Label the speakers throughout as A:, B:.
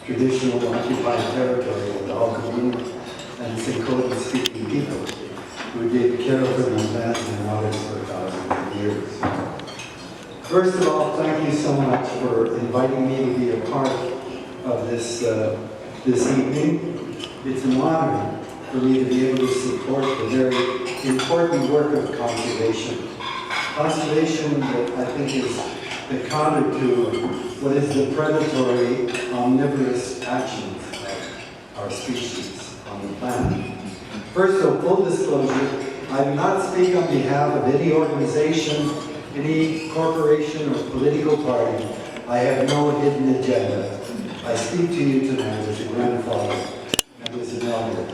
A: traditional occupied territory of the Algonquin and Lakota-speaking people who did care for these lands and waters for thousands of years. First of all, thank you so much for inviting me to be a part of this evening. It's an honor for me to be able to support the very important work of conservation. Conservation that I think is the counter to what is the predatory, omnivorous actions of our species on the planet. First, so full disclosure, I do not speak on behalf of any organization, any corporation or political party. I have no hidden agenda. I speak to you tonight as a grandfather and as an elder.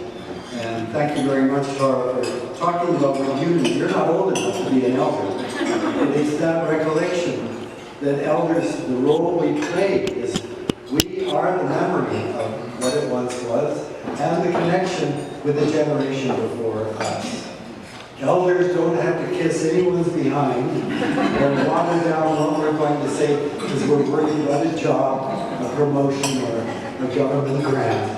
A: And thank you very much, Tara, for talking about what you do. You're not old enough to be an elder. It's that recollection that elders, the role we play is we are the memory of what it once was and the connection with the generation before us. Elders don't have to kiss anyone's behind or water down what we're going to say because we're worried about a job, a promotion, or a government grant.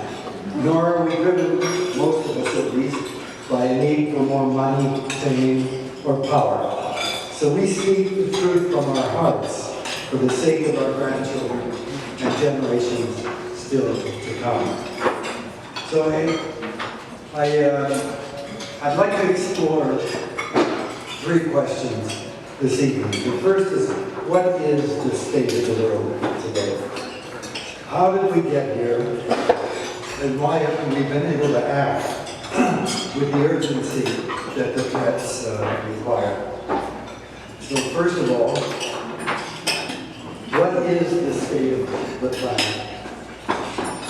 A: Nor are we driven, most of us at least, by a need for more money, fame, or power. So we speak the truth from our hearts for the sake of our grandchildren and generations still to come. So I'd like to explore three questions this evening. The first is, what is the state of the world today? How did we get here? And why haven't we been able to act with the urgency that the threats require? So first of all, what is the state of the planet?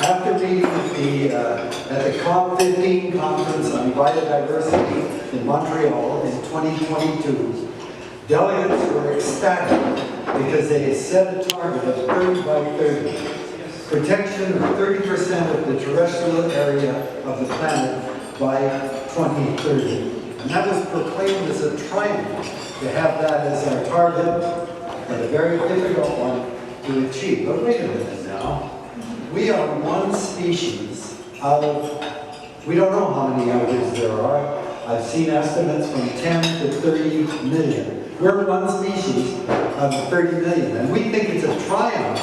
A: After meeting at the COP15 conference on biodiversity in Montreal in 2022, delegates were ecstatic because they had set a target of 30 by 30. Protection of 30% of the terrestrial area of the planet by 2030. And that was proclaimed as a triumph to have that as our target, but a very difficult one to achieve. But wait a minute now. We are one species out of, we don't know how many others there are. I've seen estimates from 10 to 30 million. We're one species out of 30 million. And we think it's a triumph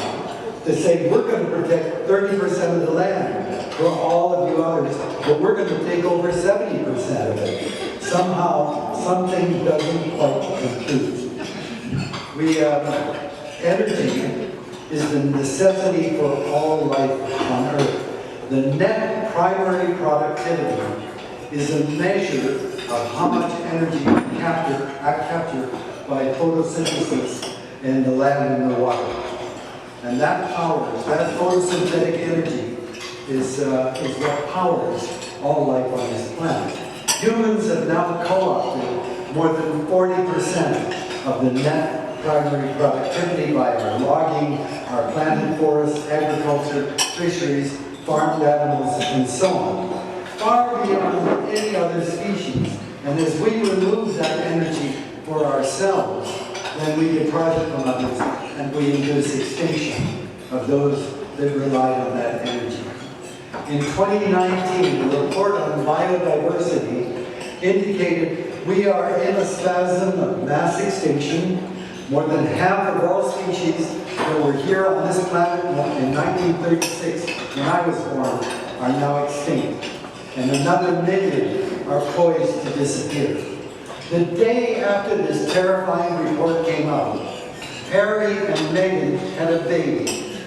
A: to say we're going to protect 30% of the land for all of you others, but we're going to take over 70% of it. Somehow, something doesn't quite compute. Energy is the necessity for all life on Earth. The net primary productivity is a measure of how much energy we capture by photosynthesis in the land and the water. And that powers, that photosynthetic energy is what powers all life on this planet. Humans have now co-opted more than 40% of the net primary productivity by our logging, our planted forests, agriculture, fisheries, farmed animals, and so on. Far beyond any other species. And as we remove that energy for ourselves, then we deprive it from others, and we induce extinction of those that relied on that energy. In 2019, the report on biodiversity indicated we are in a spasm of mass extinction. More than half of all species that were here on this planet in 1936, when I was born, are now extinct. And another million are poised to disappear. The day after this terrifying report came out, Harry and Meghan had a baby.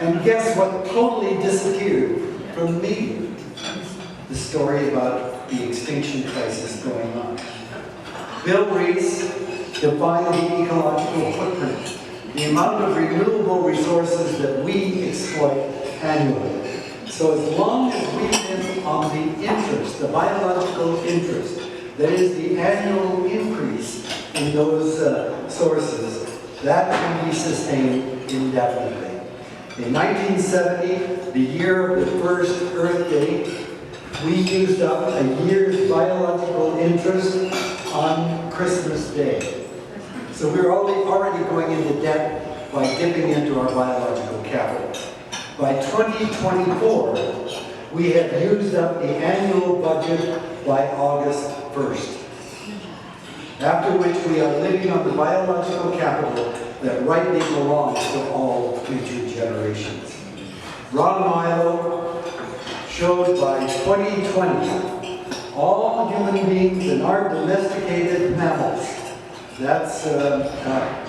A: And guess what totally disappeared from me? The story about the extinction crisis going on. Bill Reese defined the ecological footprint, the amount of renewable resources that we exploit annually. So as long as we live on the interest, the biological interest, that is the annual increase in those sources, that can be sustained indefinitely. In 1970, the year of the first Earth Day, we used up a year's biological interest on Christmas Day. So we're already going into debt by dipping into our biological capital. By 2024, we have used up the annual budget by August 1st. After which we are living on the biological capital that rightly belongs to all future generations. Ron Milo showed by 2020, all human beings and our domesticated mammals, that's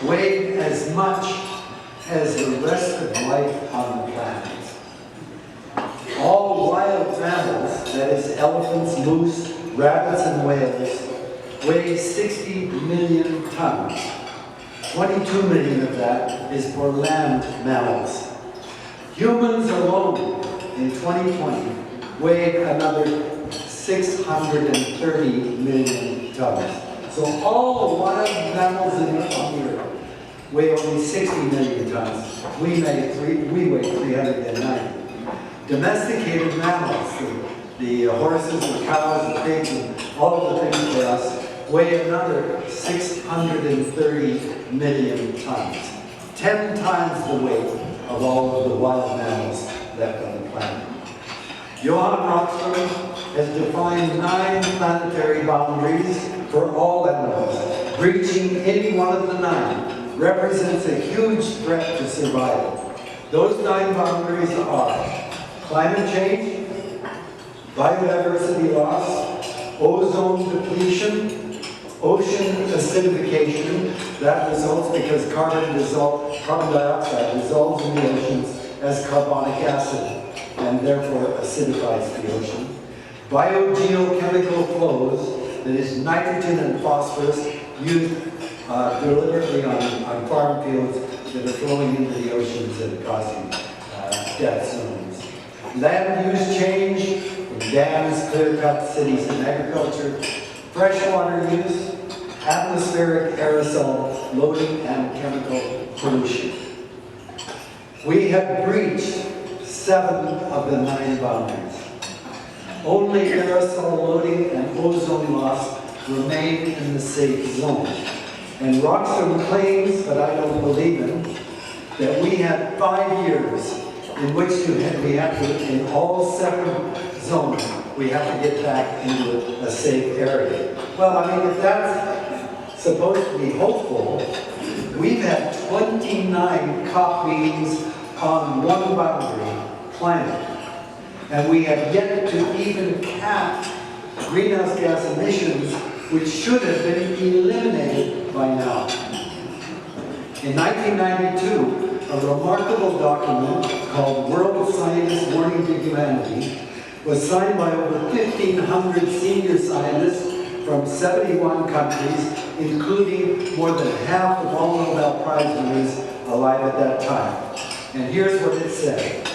A: weighed as much as the rest of life on the planet. All wild mammals, that is elephants, moose, rabbits, and whales, weigh 60 million tons. 22 million of that is for land mammals. Humans alone in 2020 weighed another 630 million tons. So all wild mammals on the earth weigh only 60 million tons. We weigh 390. Domesticated mammals, the horses, the cows, the pigs, and all of the things for us, weigh another 630 million tons. 10 times the weight of all of the wild mammals left on the planet. Johann Rockström has defined 9 planetary boundaries for all animals. Breaching any one of the 9 represents a huge threat to survival. Those 9 boundaries are climate change, biodiversity loss, ozone depletion, ocean acidification, that results because carbon dioxide dissolves in the oceans as carbonic acid and therefore acidifies the ocean. Biogeochemical flows, that is nitrogen and phosphorus used deliberately on farm fields that are flowing into the oceans and causing death zones. Land use change, from dams, clear-cut cities, and agriculture. Freshwater use, atmospheric aerosol loading, and chemical pollution. We have breached 7 of the 9 boundaries. Only aerosol loading and ozone loss remain in the safe zone. And Rockström claims, but I don't believe him, that we have 5 years in which we have to, in all 7 zones, we have to get back into a safe area. Well, I mean, if that's supposed to be hopeful, we've had 29 COP meetings on one boundary, climate, and we have yet to even cap greenhouse gas emissions, which should have been eliminated by now. In 1992, a remarkable document called World Scientist Warning to Humanity was signed by over 1,500 senior scientists from 71 countries, including more than half of all Nobel Prize winners alive at that time. And here's what it said.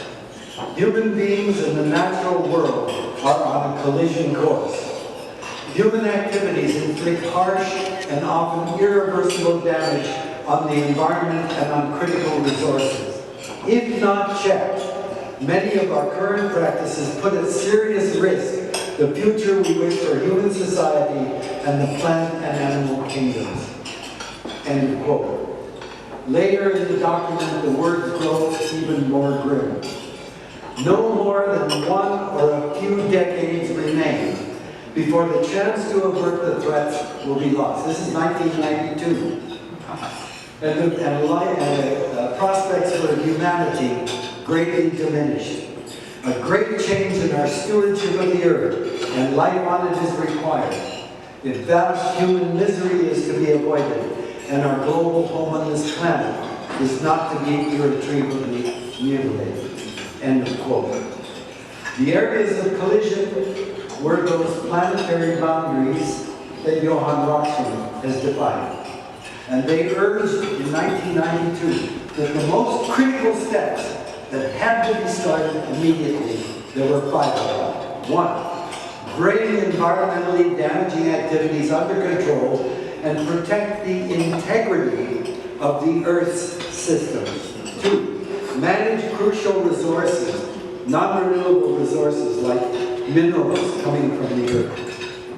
A: Human beings and the natural world are on a collision course. Human activities inflict harsh and often irreversible damage on the environment and on critical resources. If not checked, many of our current practices put at serious risk the future we wish for human society and the plant and animal kingdoms. End quote. Later in the document, the words grow even more grim. No more than 1 or a few decades remain before the chance to avert the threats will be lost. This is 1992. And the prospects for humanity greatly diminished. A great change in our stewardship of the earth and life on it is required. If vast human misery is to be avoided and our global home on this planet is not to be irretrievably mutilated. End of quote. The areas of collision were those planetary boundaries that Johann Rockström has defined. And they urged in 1992 that the most critical steps that had to be started immediately, there were 5 of them. 1, bring environmentally damaging activities under control and protect the integrity of the Earth's systems. 2, manage crucial resources, non-renewable resources like minerals coming from the Earth,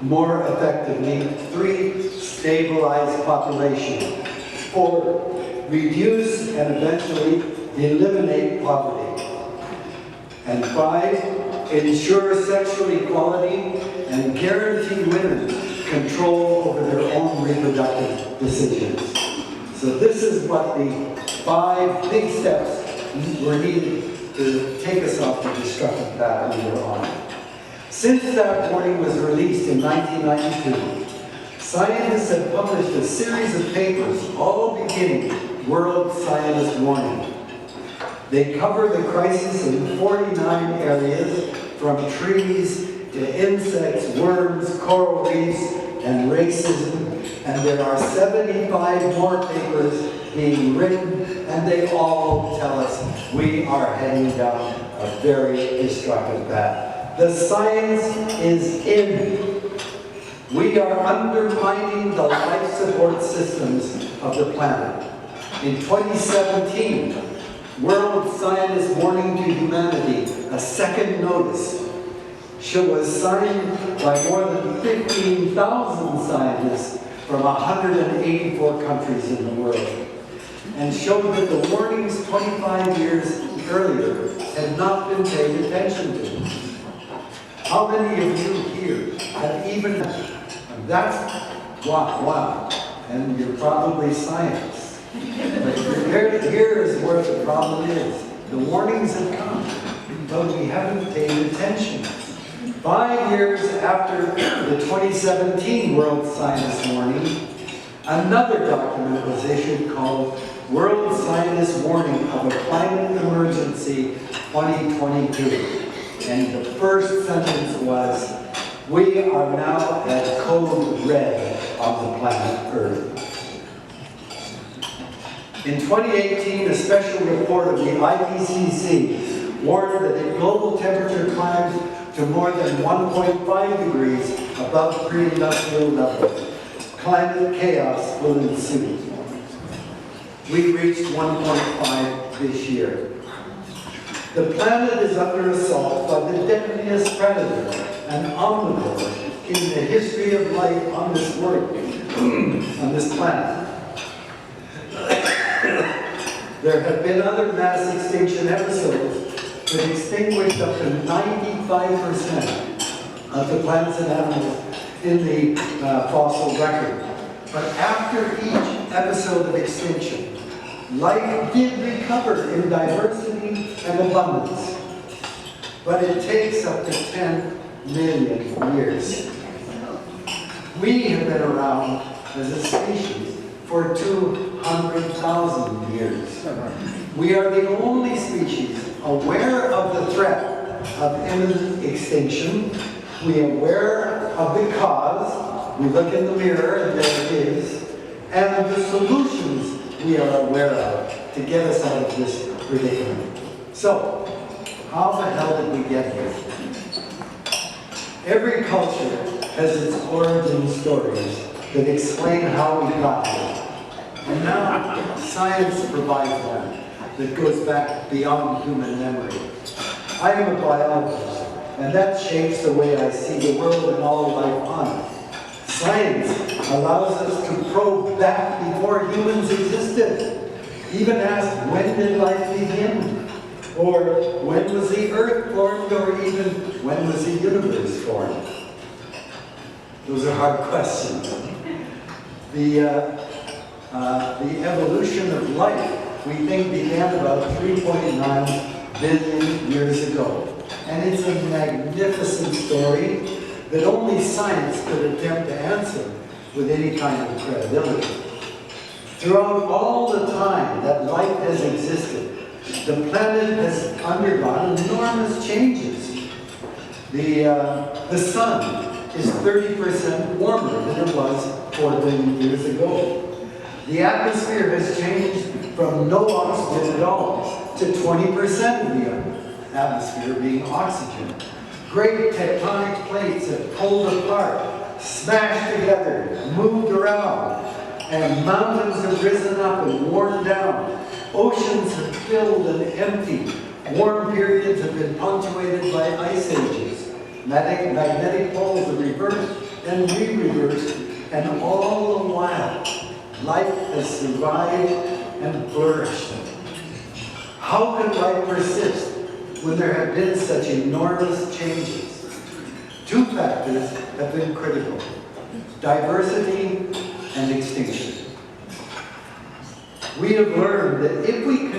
A: more effectively. 3, stabilize population. 4, reduce and eventually eliminate poverty. And 5, ensure sexual equality and guarantee women control over their own reproductive decisions. So this is what the 5 big steps were needed to take us off the destructive path we were on. Since that warning was released in 1992, scientists have published a series of papers, all beginning World Scientist Warning. They cover the crisis in 49 areas, from trees to insects, worms, coral reefs, and racism. And there are 75 more papers being written, and they all tell us we are heading down a very destructive path. The science is in. We are undermining the life support systems of the planet. In 2017, World Scientist Warning to Humanity, a second notice, was signed by more than 15,000 scientists from 184 countries in the world, and showed that the warnings 25 years earlier had not been paid attention to. How many of you here have even, that's wow, and you're probably scientists. But here is where the problem is. The warnings have come, but we haven't paid attention. 5 years after the 2017 World Scientist Warning, another document was issued called World Scientist Warning of a Climate Emergency 2022. And the first sentence was, we are now at code red on the planet Earth. In 2018, a special report of the IPCC warned that if global temperature climbs to more than 1.5 degrees above pre-industrial levels, climate chaos will ensue. We reached 1.5 this year. The planet is under assault by the deadliest predator and omnivore in the history of life on this world, on this planet. There have been other mass extinction episodes that extinguished up to 95% of the plants and animals in the fossil record. But after each episode of extinction, life did recover in diversity and abundance. But it takes up to 10 million years. We have been around as a species for 200,000 years. We are the only species aware of the threat of imminent extinction. We are aware of the cause. We look in the mirror and there it is. And the solutions we are aware of to get us out of this predicament. So, how the hell did we get here? Every culture has its origin stories that explain how we got here. And now, science provides one that goes back beyond human memory. I am a biologist, and that shapes the way I see the world and all life on it. Science allows us to probe back before humans existed. Even ask, when did life begin? Or when was the earth formed? Or even, when was the universe formed? Those are hard questions. The evolution of life, we think, began about 3.9 billion years ago. And it's a magnificent story that only science could attempt to answer with any kind of credibility. Throughout all the time that life has existed, the planet has undergone enormous changes. The sun is 30% warmer than it was 4 billion years ago. The atmosphere has changed from no oxygen at all to 20% of the atmosphere being oxygen. Great tectonic plates have pulled apart, smashed together, moved around, and mountains have risen up and worn down. Oceans have filled and emptied. Warm periods have been punctuated by ice ages. Magnetic poles have reversed and re-reversed, and all the while, life has survived and flourished. How can life persist when there have been such enormous changes, two factors have been critical: diversity and extinction. We have learned that if we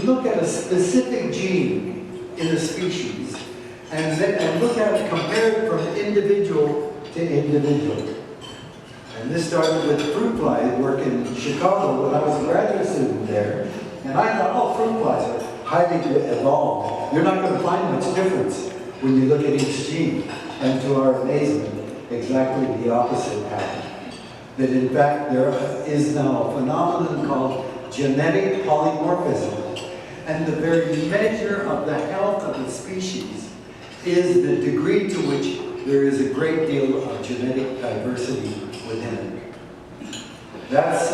A: look at a specific gene in a species and look at it, compare it from individual to individual. And this started with fruit flies work in Chicago when I was a graduate student there. And I thought, oh, fruit flies are highly evolved. You're not going to find much difference when you look at each gene. And to our amazement, exactly the opposite happened. That in fact, there is now a phenomenon called genetic polymorphism. And the very measure of the health of a species is the degree to which there is a great deal of genetic diversity within it. That's,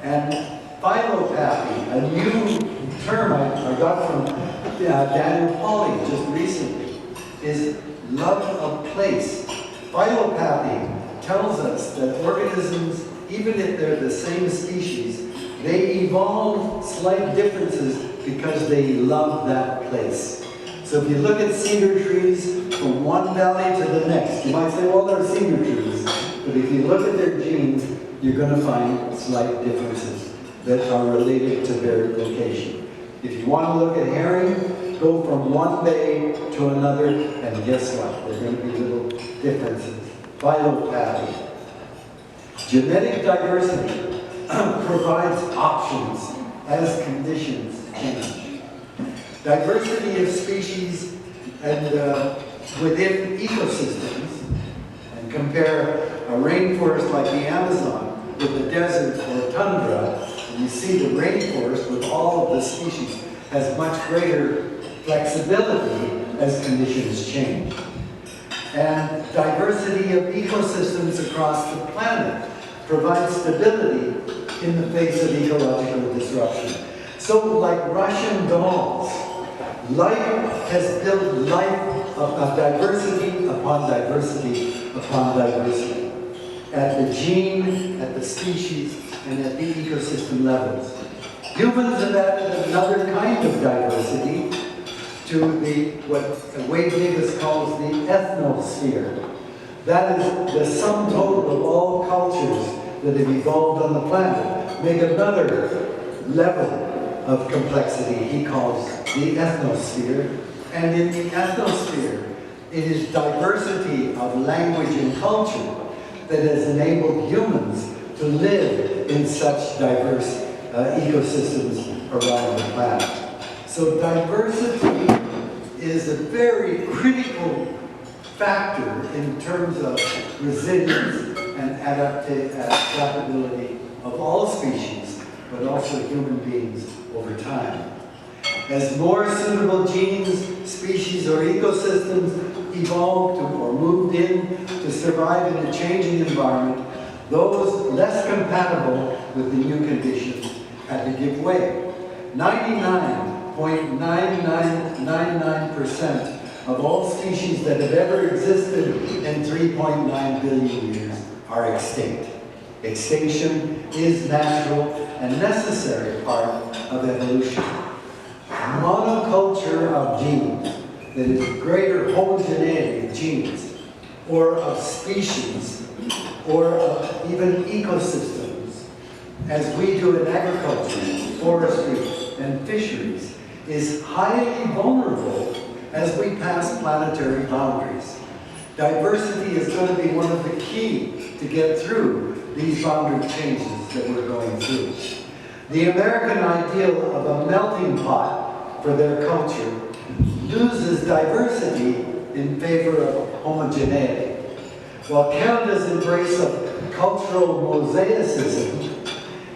A: and philopathy, a new term I got from Daniel Pauly just recently, is love of place. Philopathy tells us that organisms, even if they're the same species, they evolve slight differences because they love that place. So if you look at cedar trees from one valley to the next, you might say, well, they're cedar trees. But if you look at their genes, you're going to find slight differences that are related to their location. If you want to look at herring, go from one bay to another, and guess what? There are going to be little differences. Philopathy. Genetic diversity provides options as conditions change. Diversity of species and within ecosystems, and compare a rainforest like the Amazon with the desert or tundra, and you see the rainforest with all of the species has much greater flexibility as conditions change. And diversity of ecosystems across the planet provides stability in the face of ecological disruption. So like Russian dolls, life has built life of diversity upon diversity upon diversity, at the gene, at the species, and at the ecosystem levels. Humans have added another kind of diversity to what Wade Davis calls the ethnosphere. That is the sum total of all cultures that have evolved on the planet, make another level of complexity he calls the ethnosphere. And in the ethnosphere, it is diversity of language and culture that has enabled humans to live in such diverse ecosystems around the planet. So diversity is a very critical factor in terms of resilience and adaptability of all species, but also human beings over time. As more suitable genes, species, or ecosystems evolved or moved in to survive in a changing environment, those less compatible with the new conditions had to give way. 99.9999% of all species that have ever existed in 3.9 billion years are extinct. Extinction is natural and necessary part of evolution. Monoculture of genes, that is greater homogeneity of genes, or of species, or of even ecosystems, as we do in agriculture, forestry, and fisheries, is highly vulnerable as we pass planetary boundaries. Diversity is going to be one of the key to get through these boundary changes that we're going through. The American ideal of a melting pot for their culture loses diversity in favor of homogeneity, while Canada's embrace of cultural mosaicism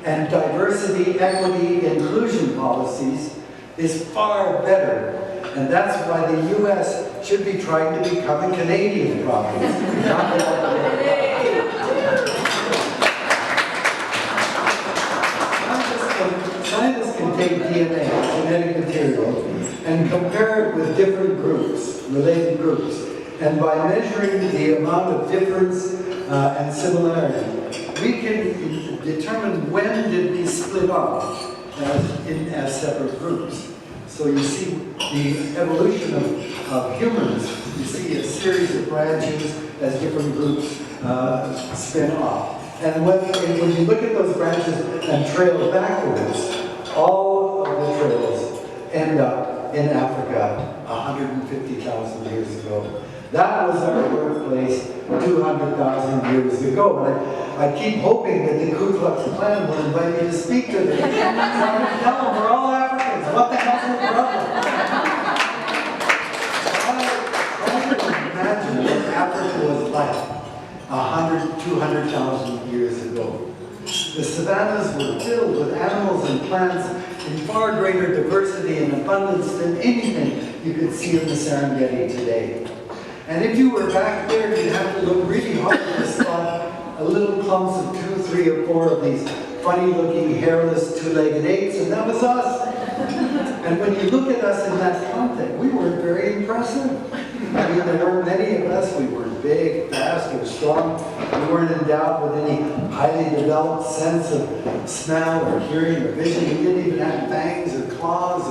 A: and diversity, equity, inclusion policies is far better. And that's why the U.S. should be trying to become a Canadian province. Scientists can take DNA, genetic material, and compare it with different groups, related groups. And by measuring the amount of difference and similarity, we can determine when did we split off as separate groups. So you see the evolution of humans. You see a series of branches as different groups spin off. And when you look at those branches and trail backwards, all of the trails end up in Africa 150,000 years ago. That was our birthplace 200,000 years ago. And I keep hoping that the Ku Klux Klan will invite me to speak to them. So I'm going to tell them we're all Africans. What the hell's the problem? I can imagine what Africa was like 200,000 years ago. The savannas were filled with animals and plants in far greater diversity and abundance than anything you could see in the Serengeti today. And if you were back there, you'd have to look really hard to spot a little clumps of 2, 3, or 4 of these funny-looking, hairless, two-legged apes, and that was us. And when you look at us in that context, we weren't very impressive. I mean, there weren't many of us. We weren't big, fast, or strong. We weren't endowed with any highly developed sense of smell or hearing or vision. We didn't even have fangs or claws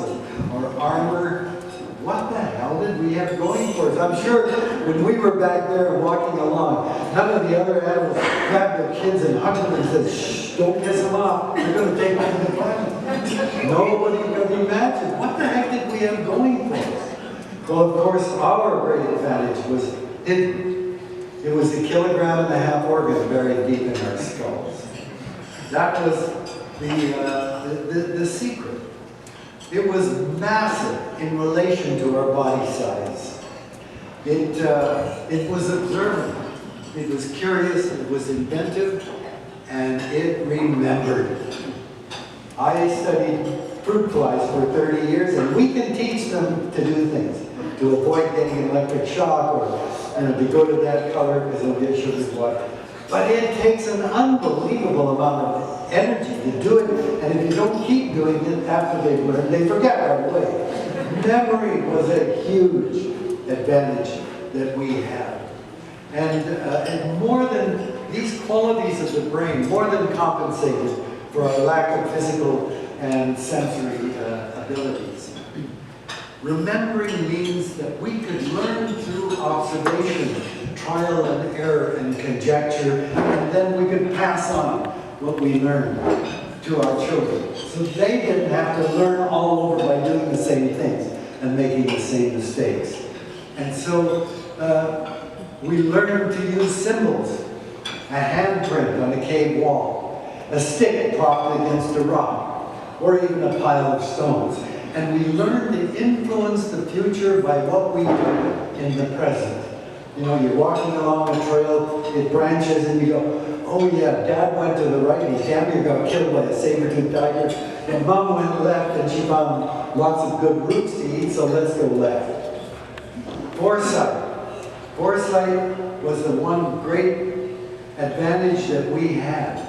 A: or armor. What the hell did we have going for us? I'm sure when we were back there walking along, none of the other animals grabbed their kids and hugged them and said, shh, don't piss them off. They're going to take them to the planet. Nobody could imagine. What the heck did we have going for us? Well, of course, our great advantage was hidden. It was a 1.5 kilogram organ buried deep in our skulls. That was the secret. It was massive in relation to our body size. It was observant. It was curious. It was inventive, and it remembered. I studied fruit flies for 30 years, and we can teach them to do things, to avoid getting an electric shock, or to go to that color because they'll get sugar water. But it takes an unbelievable amount of energy to do it, and if you don't keep doing it after they've learned, they forget right away. Memory was a huge advantage that we had. And more than these qualities of the brain, more than compensated for our lack of physical and sensory abilities. Remembering means that we could learn through observation, trial and error and conjecture, and then we could pass on what we learned to our children. So they didn't have to learn all over by doing the same things and making the same mistakes. And so we learned to use symbols, a handprint on a cave wall, a stick propped against a rock, or even a pile of stones. And we learn to influence the future by what we do in the present. You know, you're walking along a trail, it branches, and you go, oh yeah, Dad went to the right, and he damn near got killed by a saber-toothed tiger. And Mom went left, and she found lots of good roots to eat, so let's go left. Foresight. Foresight was the one great advantage that we had.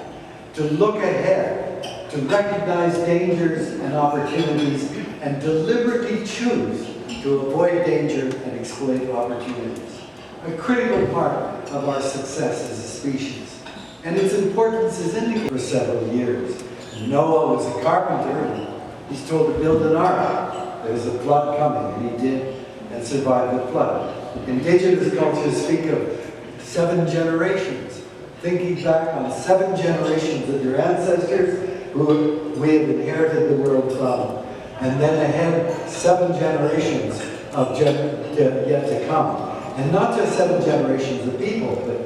A: To look ahead, to recognize dangers and opportunities, and deliberately choose to avoid danger and exploit opportunities. A critical part of our success as a species. And its importance is indicated for several years. Noah was a carpenter, and he's told to build an ark. There's a flood coming, and he did, and survived the flood. Indigenous cultures speak of 7 generations, thinking back on 7 generations of your ancestors who we have inherited the world from. And then ahead, 7 generations of yet to come. And not just 7 generations of people, but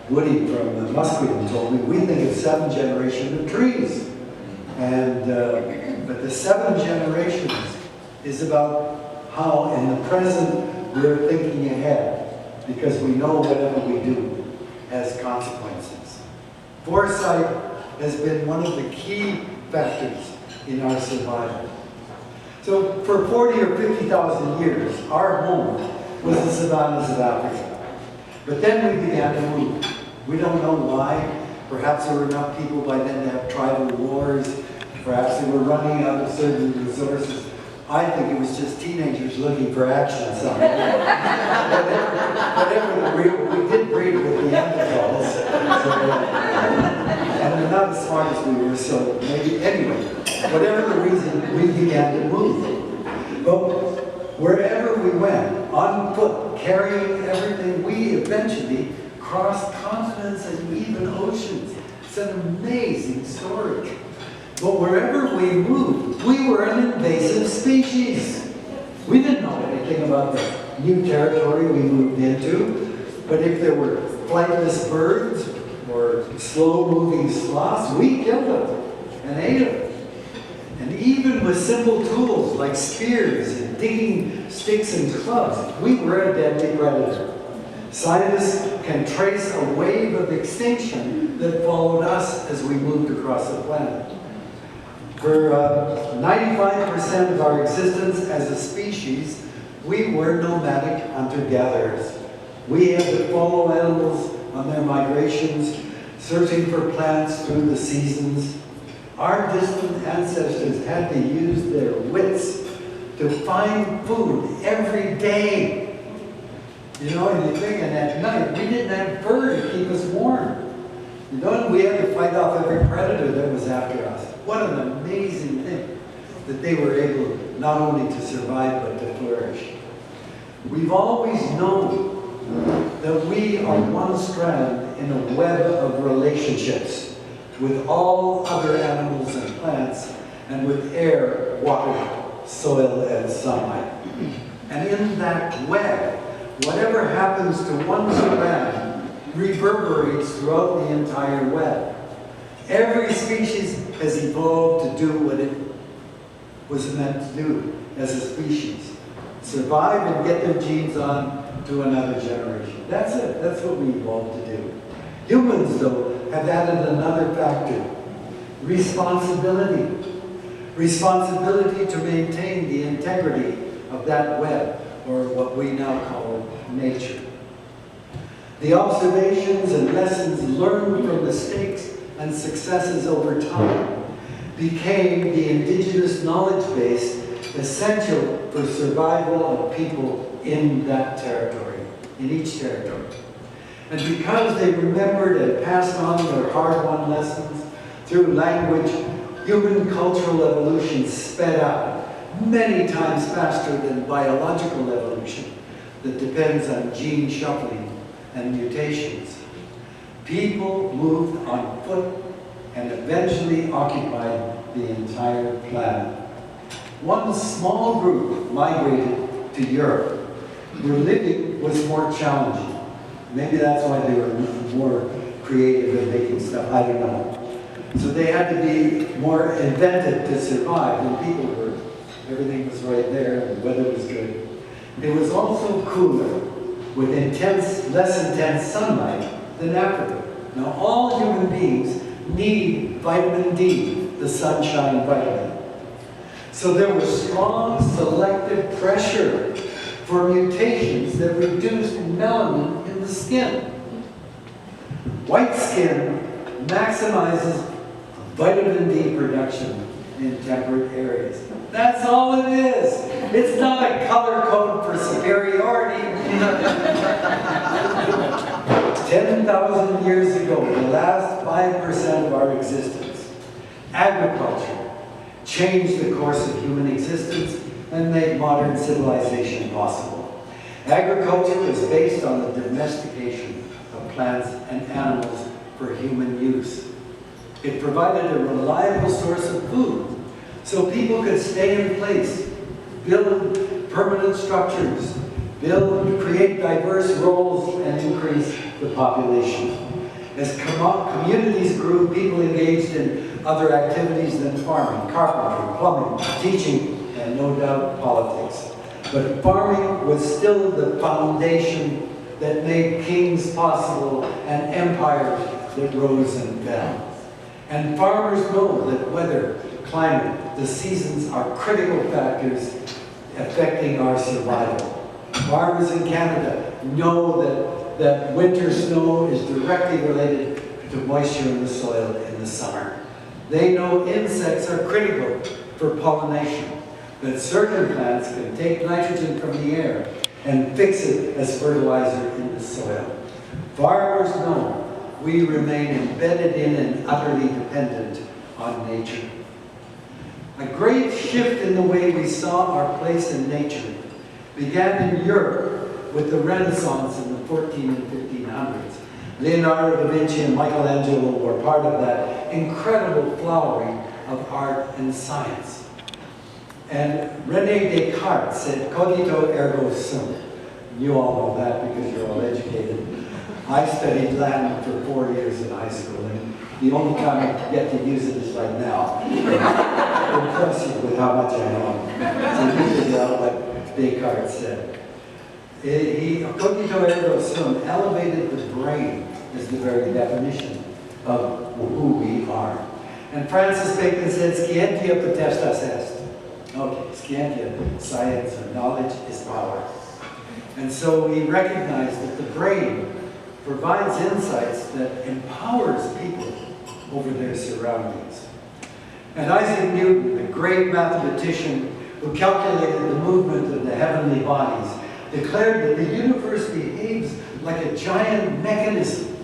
A: Woody from the Musqueam told me, we think of 7 generations of trees. And, but the 7 generations is about how in the present we're thinking ahead, because we know whatever we do has consequences. Foresight has been one of the key factors in our survival. So for 40 or 50,000 years, our home was the savannas of Africa. But then we began to move. We don't know why. Perhaps there were enough people by then to have tribal wars. Perhaps they were running out of certain resources. I think it was just teenagers looking for action somewhere. Whatever the real, we did breed with Neanderthals. So, and they're not as smart as we were, so maybe, anyway. whatever the reason, we began to move. But wherever we went, on foot, carrying everything, we eventually crossed continents and even oceans. It's an amazing story. But wherever we moved, we were an invasive species. We didn't know anything about the new territory we moved into, but if there were flightless birds or slow-moving sloths, we killed them and ate them. And even with simple tools like spears and digging sticks and clubs, we were a deadly predator. Scientists can trace a wave of extinction that followed us as we moved across the planet. For 95% of our existence as a species, we were nomadic hunter-gatherers. We had to follow animals on their migrations, searching for plants through the seasons. Our distant ancestors had to use their wits to find food every day. You know, and you're thinking at night, we didn't have fur to keep us warm. You know, and we had to fight off every predator that was after us. What an amazing thing that they were able not only to survive, but to flourish. We've always known that we are one strand in a web of relationships with all other animals and plants, and with air, water, soil, and sunlight. And in that web, whatever happens to one strand reverberates throughout the entire web. Every species has evolved to do what it was meant to do as a species. Survive and get their genes on to another generation. That's it. That's what we evolved to do. Humans, though, have added another factor. Responsibility. Responsibility to maintain the integrity of that web, or what we now call nature. The observations and lessons learned from mistakes and successes over time became the indigenous knowledge base essential for survival of people in that territory, in each territory. And because they remembered and passed on their hard-won lessons through language, human cultural evolution sped up many times faster than biological evolution that depends on gene shuffling and mutations. People moved on foot and eventually occupied the entire planet. One small group migrated to Europe, where living was more challenging. Maybe that's why they were more creative in making stuff, I don't know. So they had to be more inventive to survive, and people were, everything was right there, and the weather was good. It was also cooler, with less intense sunlight than Africa. Now, all human beings need vitamin D, the sunshine vitamin. So there was strong selective pressure for mutations that reduced melanin in the skin. White skin maximizes vitamin D production in temperate areas. That's all it is. It's not a color code for superiority. 10,000 years ago, the last 5% of our existence, agriculture changed the course of human existence and made modern civilization possible. Agriculture was based on the domestication of plants and animals for human use. It provided a reliable source of food, so people could stay in place, build permanent structures, create diverse roles, and increase the population. As communities grew, people engaged in other activities than farming, carpentry, plumbing, teaching, and no doubt politics. But farming was still the foundation that made kings possible and empires that rose and fell. And farmers know that weather, climate, the seasons are critical factors affecting our survival. Farmers in Canada know that winter snow is directly related to moisture in the soil in the summer. They know insects are critical for pollination, that certain plants can take nitrogen from the air and fix it as fertilizer in the soil. Farmers know we remain embedded in and utterly dependent on nature. great shift in the way we saw our place in nature began in Europe with the Renaissance in the 14 and 1500s. Leonardo da Vinci and Michelangelo were part of that incredible flowering of art and science. And René Descartes said, cogito ergo sum. You all know that because you're all educated. I studied Latin for 4 years in high school, and the only time I get to use it is right now. I'm impressed with how much I know. So you figure out what Descartes said. Cogito ergo sum elevated the brain as the very definition of who we are. And Francis Bacon said, scientia potestas est. Okay, scientia, science or knowledge is power. And so we recognize that the brain provides insights that empowers people over their surroundings. And Isaac Newton, the great mathematician who calculated the movement of the heavenly bodies, declared that the universe behaves like a giant mechanism,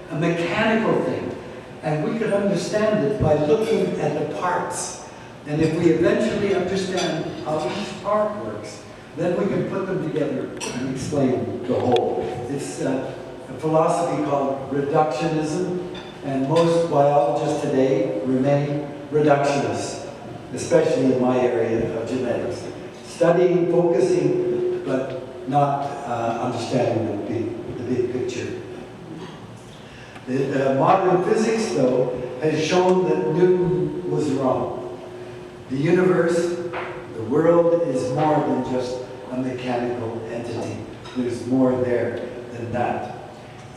A: a mechanical thing. And we could understand it by looking at the parts. And if we eventually understand how each part works, then we can put them together and explain the whole. It's a philosophy called reductionism, and most biologists today remain reductionists, especially in my area of genetics. Studying, focusing, but not understanding the big picture. Modern physics, though, has shown that Newton was wrong. The universe, the world, is more than just a mechanical entity. There's more there than that.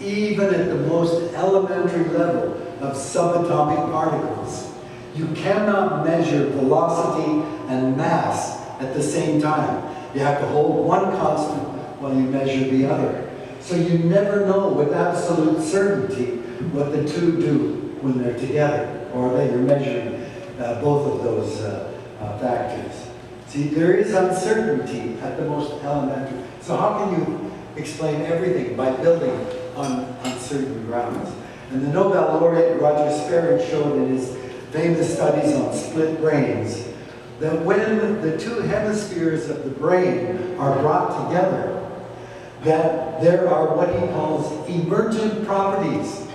A: Even at the most elementary level of subatomic particles, you cannot measure velocity and mass at the same time. You have to hold one constant while you measure the other. So you never know with absolute certainty what the two do when they're together, or that you're measuring both of those factors. See, there is uncertainty at the most elementary. So how can you explain everything by building on uncertain grounds? And the Nobel laureate Roger Sperry showed in his famous studies on split brains that when the two hemispheres of the brain are brought together, that there are what he calls emergent properties.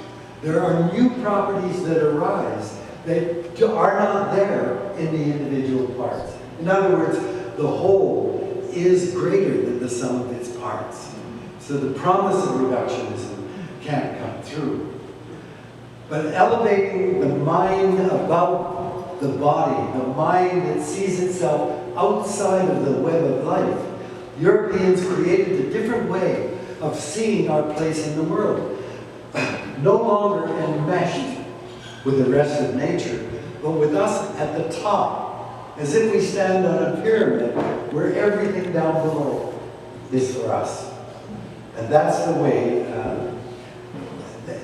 A: There are new properties that arise that are not there in the individual parts. In other words, the whole is greater than the sum of its parts. So the promise of reductionism can't come through. But elevating the mind above the body, the mind that sees itself outside of the web of life, Europeans created a different way of seeing our place in the world. No longer enmeshed with the rest of nature, but with us at the top, as if we stand on a pyramid where everything down below is for us. And that's the way,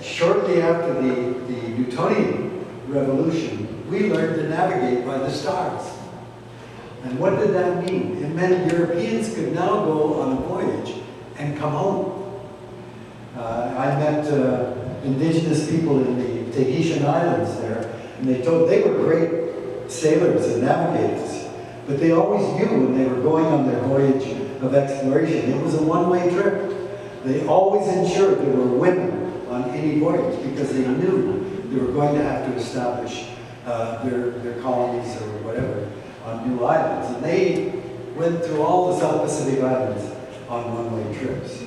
A: shortly after the Newtonian revolution, we learned to navigate by the stars. And what did that mean? It meant Europeans could now go on a voyage and come home. I met indigenous people in the Tahitian Islands there, and they were great sailors and navigators, but they always knew when they were going on their voyage of exploration, it was a one-way trip. They always ensured there were women on any voyage because they knew they were going to have to establish their colonies or whatever on new islands. And they went through all the South Pacific Islands on one-way trips.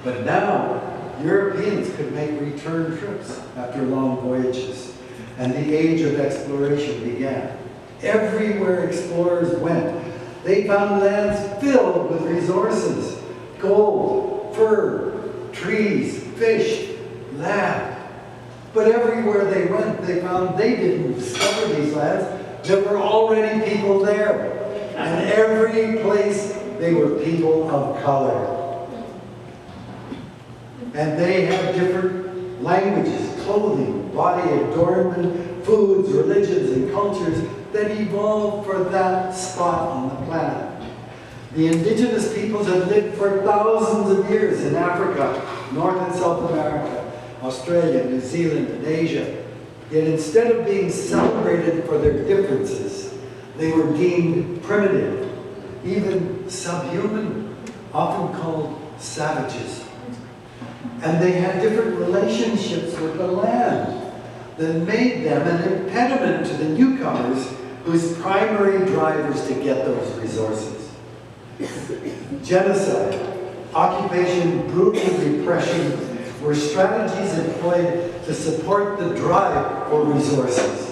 A: But now, Europeans could make return trips after long voyages, and the age of exploration began. Everywhere explorers went, they found lands filled with resources: gold, fur, trees, fish, land. But everywhere they went, they found they didn't discover these lands. There were already people there. And every place, they were people of color. And they had different languages, clothing, body adornment, foods, religions, and cultures that evolved for that spot on the planet. The indigenous peoples have lived for thousands of years in Africa, North and South America, Australia, New Zealand, and Asia. Yet instead of being celebrated for their differences, They were deemed primitive, even subhuman, often called savages. And they had different relationships with the land that made them an impediment to the newcomers whose primary drive was to get those resources. Genocide, occupation, brutal repression were strategies employed to support the drive for resources.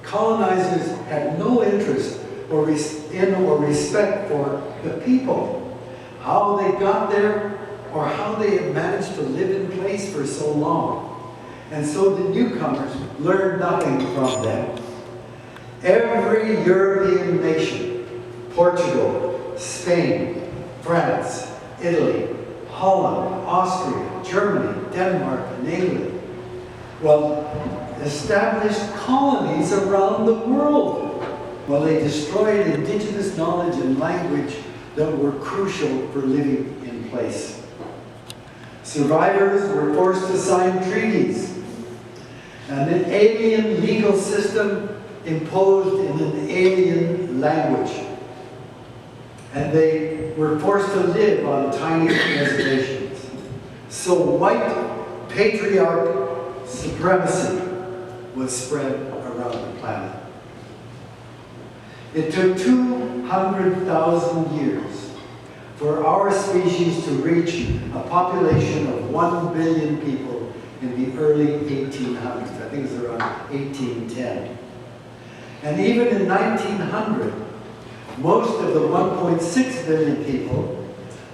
A: Colonizers had no interest in or respect for the people, how they got there, or how they had managed to live in place for so long. And so the newcomers learned nothing from them. Every European nation, Portugal, Spain, France, Italy, Holland, Austria, Germany, Denmark, and England, well, established colonies around the world. Well, they destroyed indigenous knowledge and language that were crucial for living in place. Survivors were forced to sign treaties, and an alien legal system imposed in an alien language. And they were forced to live on tiny reservations. So white patriarch supremacy was spread around the planet. It took 200,000 years for our species to reach a population of 1 billion people in the early 1800s. I think it was around 1810. And even in 1900, most of the 1.6 billion people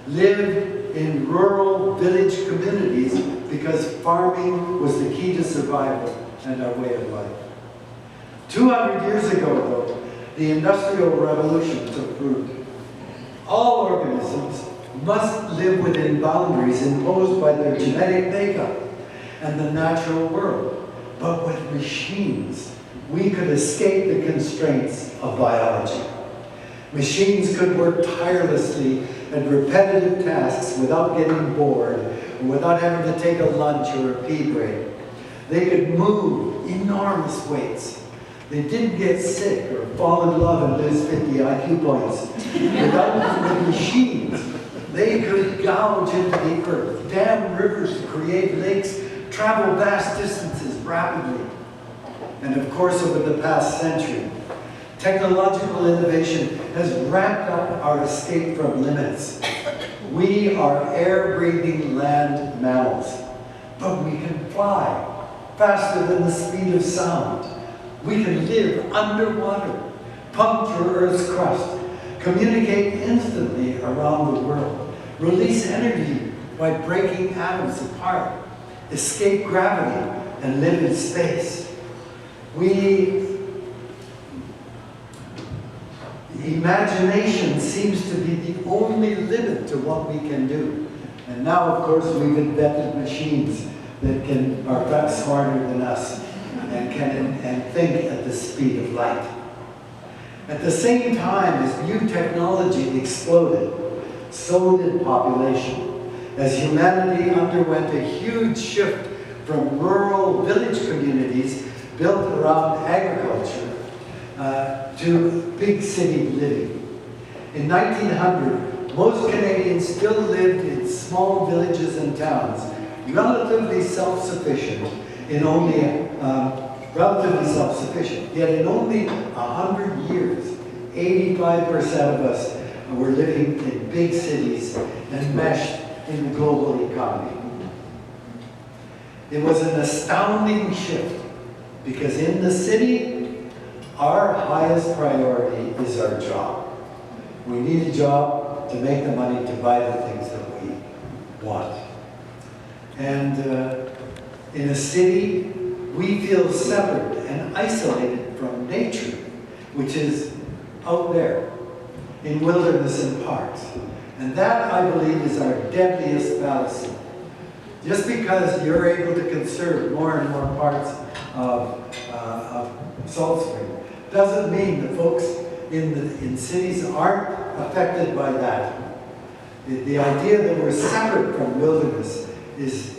A: lived in rural village communities because farming was the key to survival and our way of life. 200 years ago, though, the Industrial Revolution took root. All organisms must live within boundaries imposed by their genetic makeup and the natural world. But with machines, we could escape the constraints of biology. Machines could work tirelessly at repetitive tasks without getting bored, or without having to take a lunch or a pee break. They could move enormous weights. They didn't get sick or fall in love and lose 50 IQ points. Without the machines, they could gouge into the earth, dam rivers to create lakes, travel vast distances rapidly. And of course, over the past century, technological innovation has ramped up our escape from limits. We are air-breathing land mammals, but we can fly faster than the speed of sound. We can live underwater, pump through Earth's crust, communicate instantly around the world, release energy by breaking atoms apart, escape gravity, and live in space. Imagination seems to be the only limit to what we can do. And now, of course, we've invented machines that are perhaps smarter than us and think at the speed of light. At the same time as new technology exploded, so did population, as humanity underwent a huge shift from rural village communities built around agriculture to big city living. In 1900, most Canadians still lived in small villages and towns, relatively self-sufficient, yet in only 100 years, 85% of us were living in big cities and meshed in the global economy. It was an astounding shift, because in the city, our highest priority is our job. We need a job to make the money to buy the things that we want. And in a city, we feel separate and isolated from nature, which is out there in wilderness and parks. And that, I believe, is our deadliest fallacy. Just because you're able to conserve more and more parts of Salt Spring doesn't mean the folks in cities aren't affected by that. The idea that we're separate from wilderness is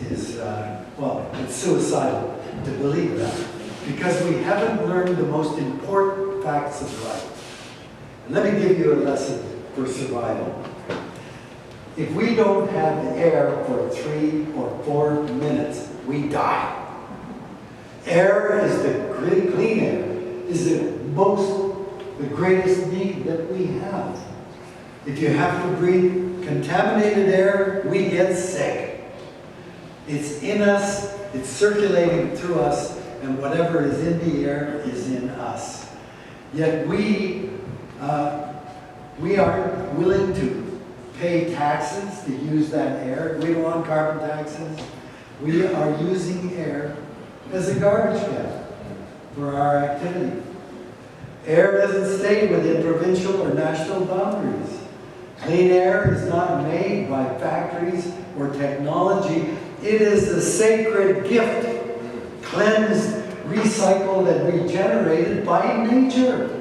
A: well, it's suicidal to believe that, because we haven't learned the most important facts of life. Let me give you a lesson for survival. If we don't have air for 3 or 4 minutes, we die. Air is clean air is the greatest need that we have. If you have to breathe contaminated air, we get sick. It's in us, it's circulating through us, and whatever is in the air is in us. Yet we aren't willing to pay taxes to use that air. We don't want carbon taxes. We are using air as a garbage can for our activity. Air doesn't stay within provincial or national boundaries. Clean air is not made by factories or technology. It is the sacred gift, cleansed, recycled, and regenerated by nature.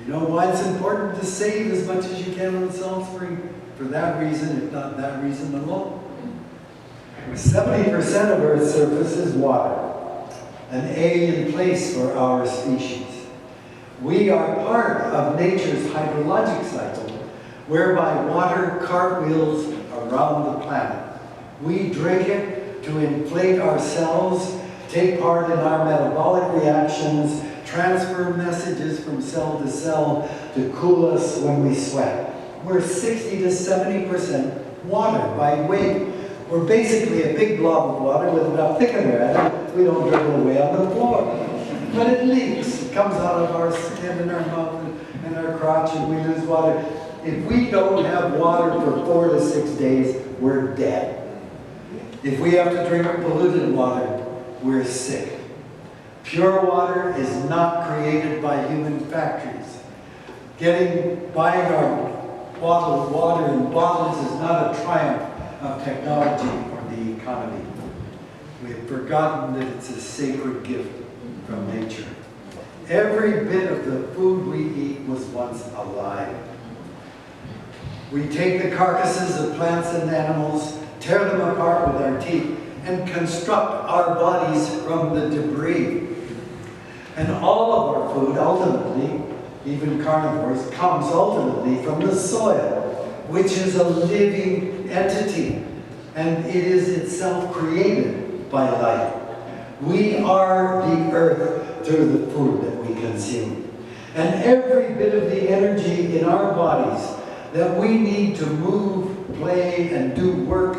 A: You know why it's important to save as much as you can on Salt Spring? For that reason, if not that reason alone. 70% of Earth's surface is water, an alien place for our species. We are part of nature's hydrologic cycle, whereby water cartwheels around the planet. We drink it to inflate ourselves, take part in our metabolic reactions, transfer messages from cell to cell to cool us when we sweat. We're 60 to 70% water by weight. We're basically a big blob of water with enough thickener at it. We don't dribble away on the floor. But it leaks. It comes out of our skin and our mouth and our crotch, and we lose water. If we don't have water for 4 to 6 days, we're dead. If we have to drink polluted water, we're sick. Pure water is not created by human factories. Buying our bottled water in bottles is not a triumph of technology or the economy. We have forgotten that it's a sacred gift from nature. Every bit of the food we eat was once alive. We take the carcasses of plants and animals, tear them apart with our teeth, and construct our bodies from the debris. And all of our food, ultimately, even carnivores, comes ultimately from the soil, which is a living entity, and it is itself created by life. We are the earth through the food that we consume. And every bit of the energy in our bodies that we need to move, play, and do work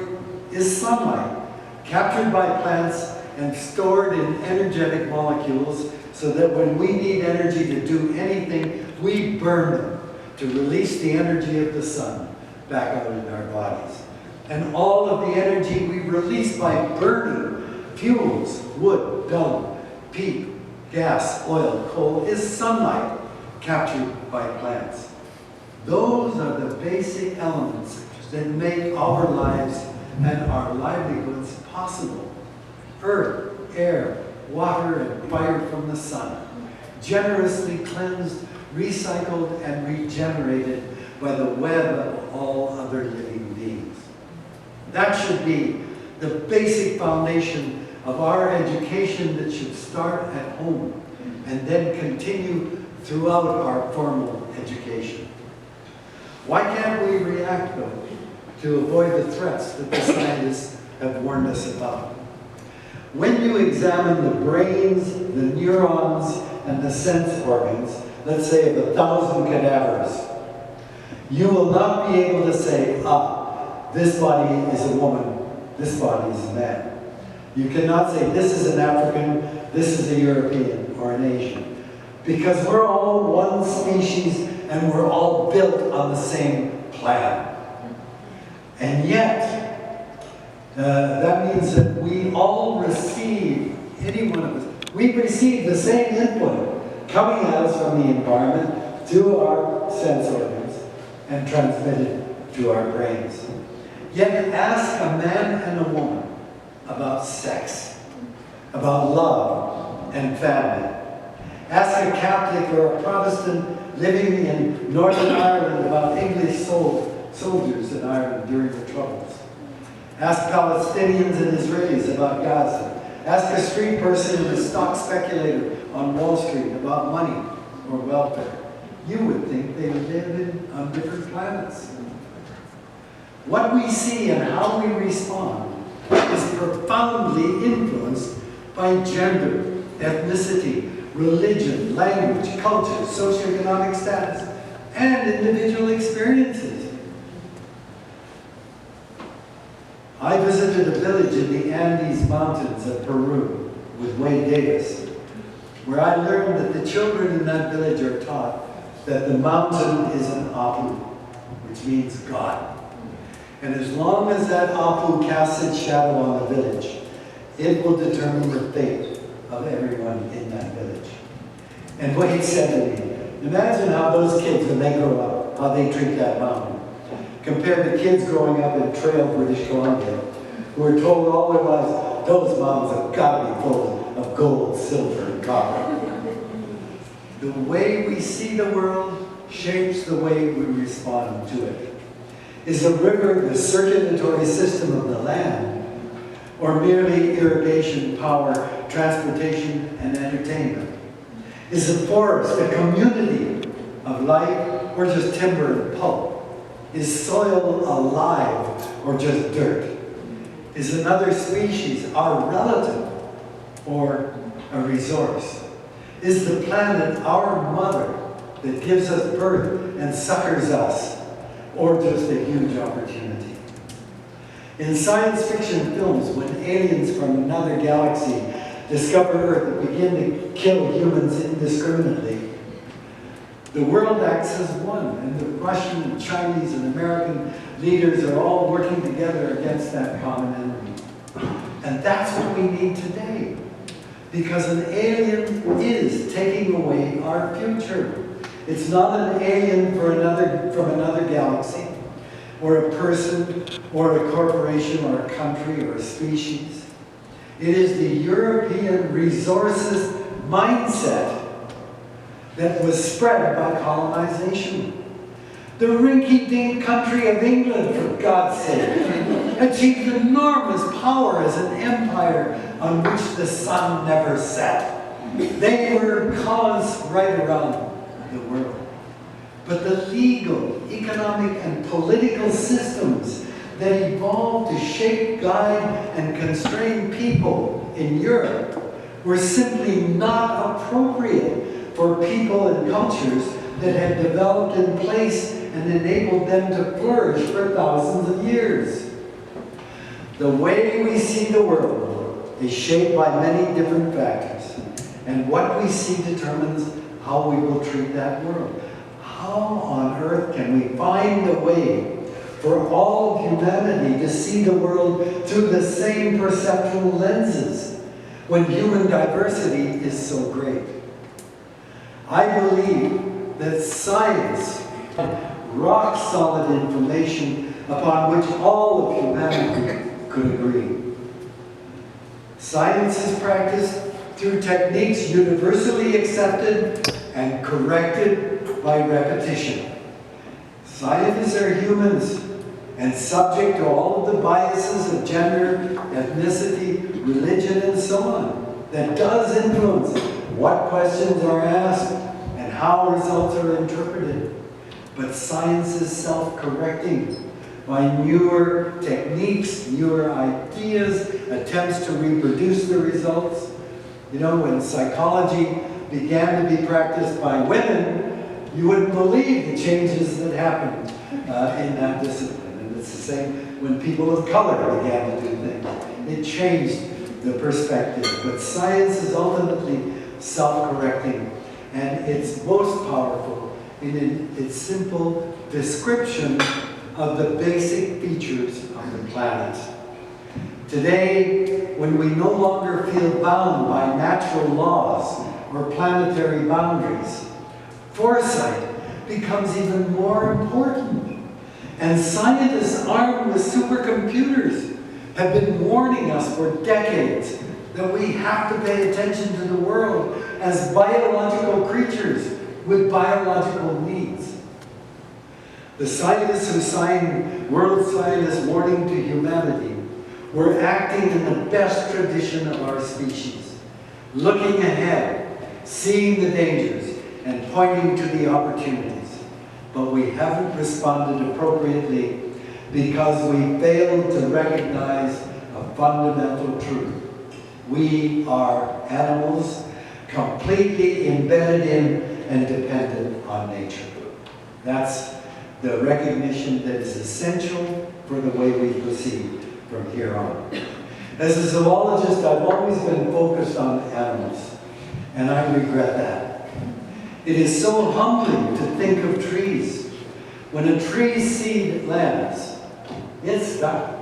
A: is sunlight, captured by plants and stored in energetic molecules so that when we need energy to do anything, we burn them to release the energy of the sun back out in our bodies. And all of the energy we release by burning fuels, wood, dung, peat, gas, oil, coal, is sunlight captured by plants. Those are the basic elements that make our lives and our livelihoods possible. Earth, air, water, and fire from the sun, generously cleansed, recycled, and regenerated by the web of all other living beings. That should be the basic foundation of our education that should start at home and then continue throughout our formal education. Why can't we react, though, to avoid the threats that the scientists have warned us about? When you examine the brains, the neurons, and the sense organs, let's say of 1,000 cadavers, you will not be able to say, this body is a woman, this body is a man. You cannot say, this is an African, this is a European or an Asian. Because we're all one species and we're all built on the same plan. And yet, that means that we all receive, any one of us, we receive the same input coming at us from the environment through our sense organs and transmitted to our brains. Yet ask a man and a woman about sex, about love and family. Ask a Catholic or a Protestant living in Northern Ireland about English soldiers in Ireland during the Troubles. Ask Palestinians and Israelis about Gaza. Ask a street person and a stock speculator on Wall Street about money. or welfare. You would think they live on different planets. What we see and how we respond is profoundly influenced by gender, ethnicity, religion, language, culture, socioeconomic status, and individual experiences. I visited a village in the Andes Mountains of Peru with Wade Davis, where I learned that the children in that village are taught that the mountain is an apu, which means God. And as long as that apu casts its shadow on the village, it will determine the fate of everyone in that village. And what he said to me, imagine how those kids, when they grow up, how they treat that mountain, compared to kids growing up in Trail, British Columbia, who are told all their lives, those mountains have got to be full of gold, silver, and copper. The way we see the world shapes the way we respond to it. Is a river the circulatory system of the land, or merely irrigation, power, transportation, and entertainment? Is a forest a community of life, or just timber and pulp? Is soil alive, or just dirt? Is another species our relative, or a resource? Is the planet our mother that gives us birth and succors us, or just a huge opportunity? In science fiction films, when aliens from another galaxy discover Earth and begin to kill humans indiscriminately, the world acts as one, and the Russian and Chinese and American leaders are all working together against that common enemy. And that's what we need today, because an alien is taking away our future. It's not an alien from another galaxy, or a person, or a corporation, or a country, or a species. It is the European resources mindset that was spread by colonization. The rinky-dink country of England, for God's sake, achieved enormous power as an empire on which the sun never set. They were colonists right around the world. But the legal, economic, and political systems that evolved to shape, guide, and constrain people in Europe were simply not appropriate for people and cultures that had developed in place and enabled them to flourish for thousands of years. The way we see the world is shaped by many different factors, and what we see determines how we will treat that world. How on earth can we find a way for all of humanity to see the world through the same perceptual lenses when human diversity is so great? I believe that science, rock-solid information upon which all of humanity could agree. Science is practiced through techniques universally accepted and corrected by repetition. Scientists are humans and subject to all of the biases of gender, ethnicity, religion, and so on that does influence what questions are asked and how results are interpreted. But science is self-correcting by newer techniques, newer ideas, attempts to reproduce the results. You know, when psychology began to be practiced by women, you wouldn't believe the changes that happened in that discipline. And it's the same when people of color began to do things. It changed the perspective. But science is ultimately self-correcting, and it's most powerful in its simple description of the basic features of the planet. Today, when we no longer feel bound by natural laws or planetary boundaries, foresight becomes even more important. And scientists armed with supercomputers have been warning us for decades that we have to pay attention to the world as biological creatures with biological needs. The scientists who signed World Scientist Warning to Humanity were acting in the best tradition of our species, looking ahead, seeing the dangers, and pointing to the opportunities, but we haven't responded appropriately because we failed to recognize a fundamental truth. We are animals completely embedded in and dependent on nature. That's the recognition that is essential for the way we proceed from here on. As a zoologist, I've always been focused on animals, and I regret that. It is so humbling to think of trees. When a tree seed lands, it's stuck.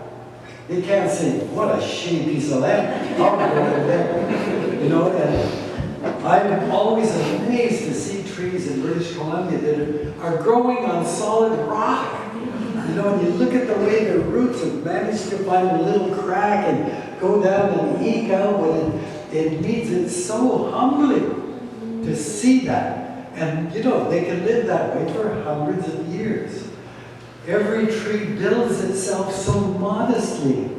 A: You can't say, what a shitty piece of land. I'll go over there. You know, and I'm always amazed to see trees in British Columbia that are growing on solid rock. You know, and you look at the way their roots have managed to find a little crack and go down and eke out what it needs. It's so humbling to see that. And, you know, they can live that way for hundreds of years. Every tree builds itself so modestly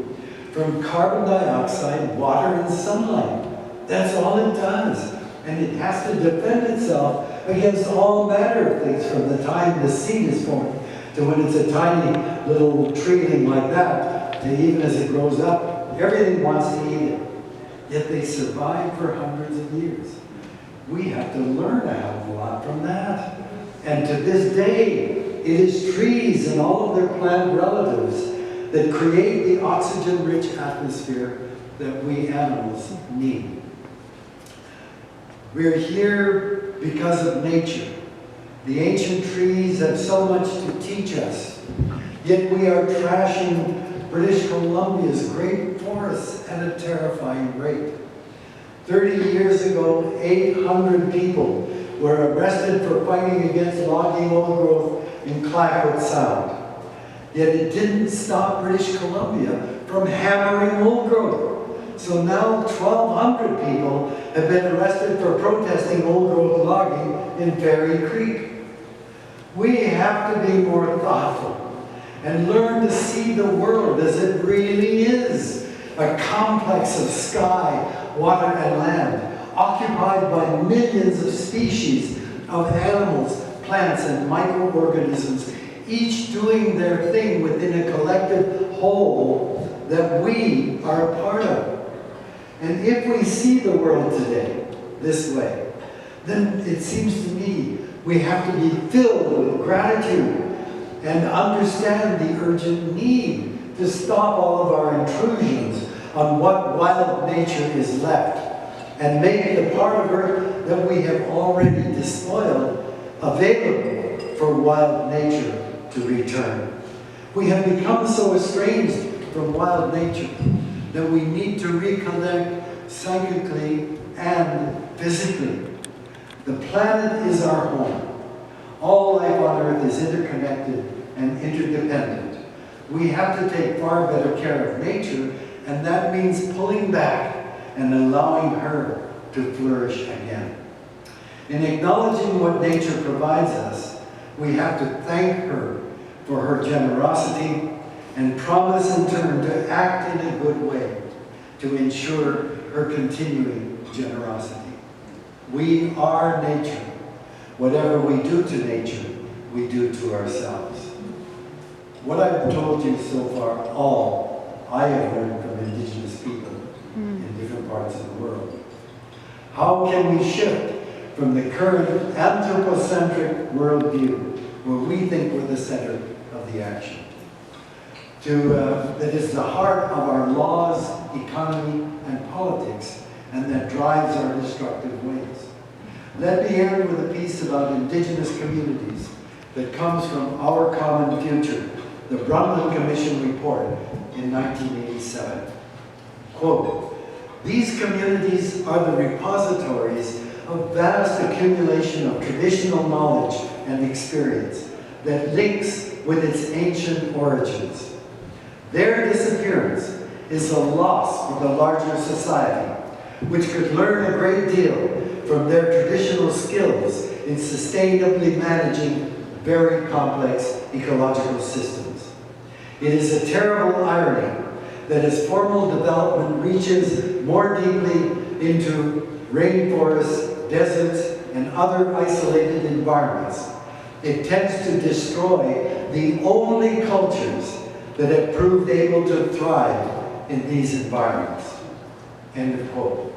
A: from carbon dioxide, water, and sunlight. That's all it does. And it has to defend itself against all manner of things from the time the seed is formed to when it's a tiny little treeling like that, to even as it grows up, everything wants to eat it. Yet they survive for hundreds of years. We have to learn a hell of a lot from that. And to this day, it is trees and all of their plant relatives that create the oxygen-rich atmosphere that we animals need. We're here because of nature. The ancient trees have so much to teach us, yet we are trashing British Columbia's great forests at a terrifying rate. 30 years ago, 800 people were arrested for fighting against logging old growth in Clayoquot Sound. Yet it didn't stop British Columbia from hammering old growth. So now 1,200 people have been arrested for protesting old growth logging in Fairy Creek. We have to be more thoughtful and learn to see the world as it really is, a complex of sky, water, and land, occupied by millions of species of animals, plants, and microorganisms, each doing their thing within a collective whole that we are a part of. And if we see the world today this way, then it seems to me we have to be filled with gratitude and understand the urgent need to stop all of our intrusions on what wild nature is left and make the part of Earth that we have already despoiled available for wild nature to return. We have become so estranged from wild nature that we need to reconnect psychically and physically. The planet is our home. All life on Earth is interconnected and interdependent. We have to take far better care of nature, and that means pulling back and allowing her to flourish again. In acknowledging what nature provides us, we have to thank her for her generosity and promise in turn to act in a good way to ensure her continuing generosity. We are nature. Whatever we do to nature, we do to ourselves. What I've told you so far, all I have learned from Indigenous people in different parts of the world. How can we shift from the current anthropocentric worldview, where we think we're the center of the action, to that is the heart of our laws, economy, and politics, and that drives our destructive ways? Let me end with a piece about Indigenous communities that comes from Our Common Future, the Brundtland Commission report in 1987. Quote, "These communities are the repositories of vast accumulation of traditional knowledge and experience that links with its ancient origins. Their disappearance is a loss for the larger society, which could learn a great deal from their traditional skills in sustainably managing very complex ecological systems. It is a terrible irony that as formal development reaches more deeply into rainforests, deserts, and other isolated environments. It tends to destroy the only cultures that have proved able to thrive in these environments. End of quote.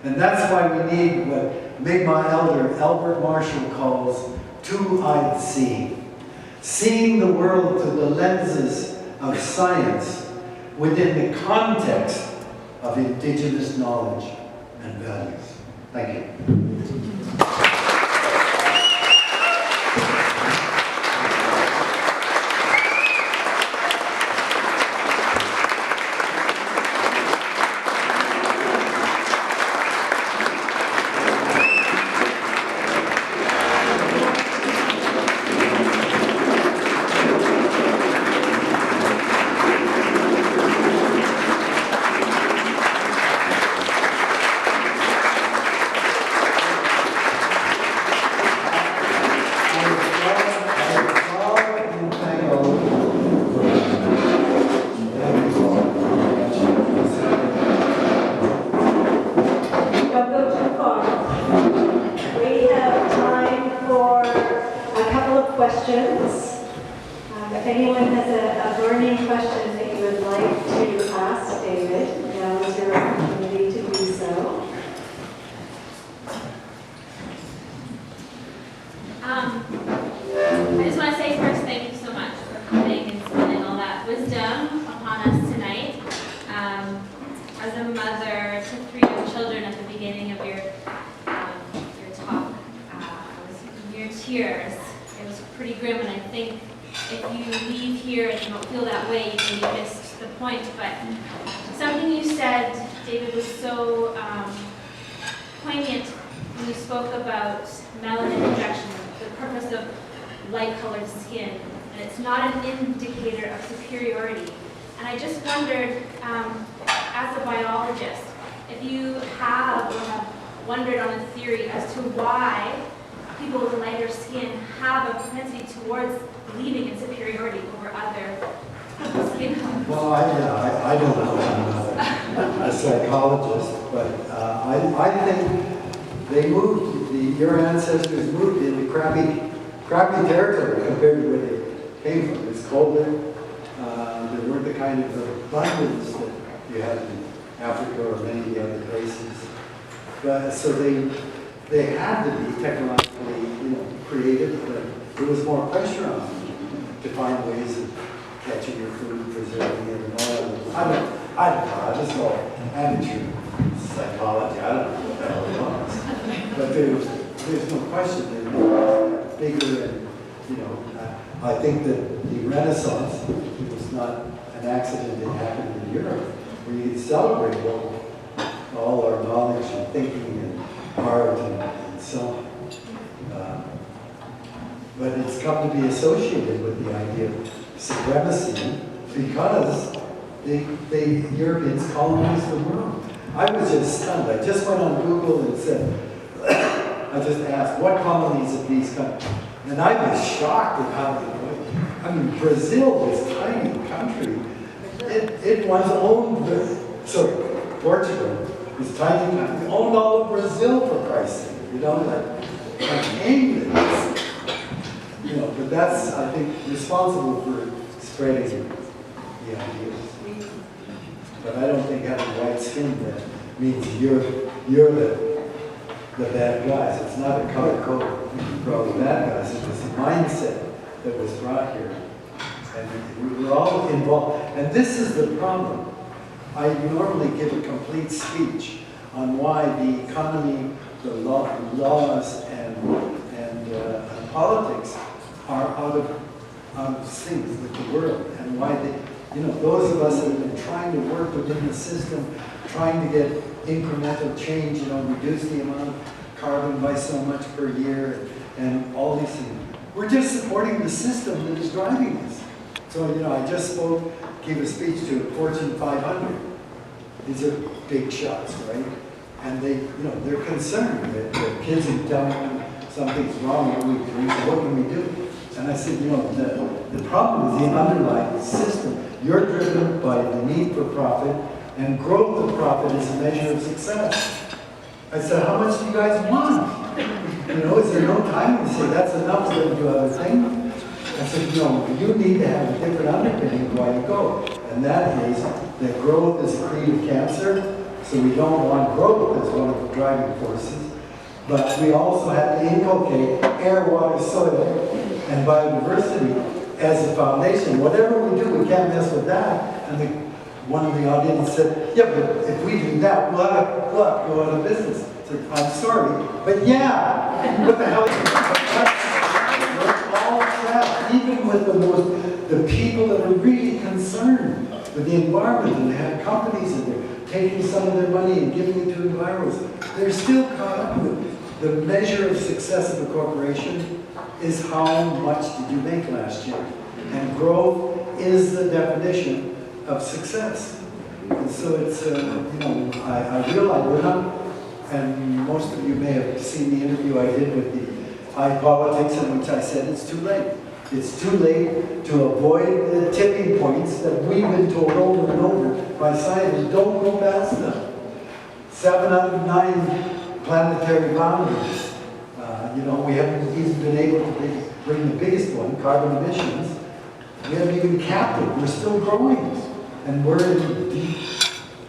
A: And that's why we need what Mi'kmaq elder Albert Marshall calls two-eyed seeing. Seeing the world through the lenses of science within the context of Indigenous knowledge and values. Thank you. Crappy territory compared to where they came from. It's colder. There weren't the kind of abundance that you have in Africa or many of the other places. But so they had to be technologically, creative, but there was more pressure on them to find ways of catching your food, preserving it, and all that. I don't know. I just all amateur psychology. I don't know what the hell it was. But there's no question that bigger and, I think that the Renaissance was not an accident that happened in Europe, where you celebrate all our knowledge and thinking and art and so on. But it's come to be associated with the idea of supremacy because the Europeans colonized the world. I was just stunned. I just went on Google and said, I just asked, what colonies of these countries? And I was shocked at how they went. I mean, Brazil, this tiny country, it once owned, Portugal, this tiny country, owned all of Brazil, for Christ's sake. Like England. But that's, I think, responsible for spreading the ideas. But I don't think having white skin that means you're the bad guys. It's not a color code for all the bad guys. It was the mindset that was brought here. And we were all involved. And this is the problem. I normally give a complete speech on why the economy, the laws, and politics are out of sync with the world, and why those of us that have been trying to work within the system, trying to get incremental change, reduce the amount of carbon by so much per year, and all these things. We're just supporting the system that is driving us. So, I just gave a speech to Fortune 500. These are big shots, right? And they're concerned that their kids are telling them something's wrong. What can we do? And I said, the problem is the underlying system. You're driven by the need for profit, and growth of profit is a measure of success. I said, how much do you guys want? You know, is there no time to say that's enough, we're going to do other things? I said, no, you need to have a different underpinning of why you go. And that is that growth is a creed of cancer, so we don't want growth as one of the driving forces. But we also have to inculcate air, water, soil, and biodiversity as a foundation. Whatever we do, we can't mess with that. And one of the audience said, yeah, but if we do that, we'll have to go out of business. I said, I'm sorry, but yeah, what the hell? We're all trapped, even with the people that are really concerned with the environment, and they have companies and they're taking some of their money and giving it to environmentalists. They're still caught up with it. The measure of success of a corporation is how much did you make last year. And growth is the definition of success. And so it's, you know, I realize we're not, and most of you may have seen the interview I did with the iPolitics, in which I said it's too late. It's too late to avoid the tipping points that we've been told over and over by scientists. Don't go past them. 7 out of 9 planetary boundaries. You know, we haven't even been able to bring the biggest one, carbon emissions. We haven't even capped it. We're still growing. And we're in deep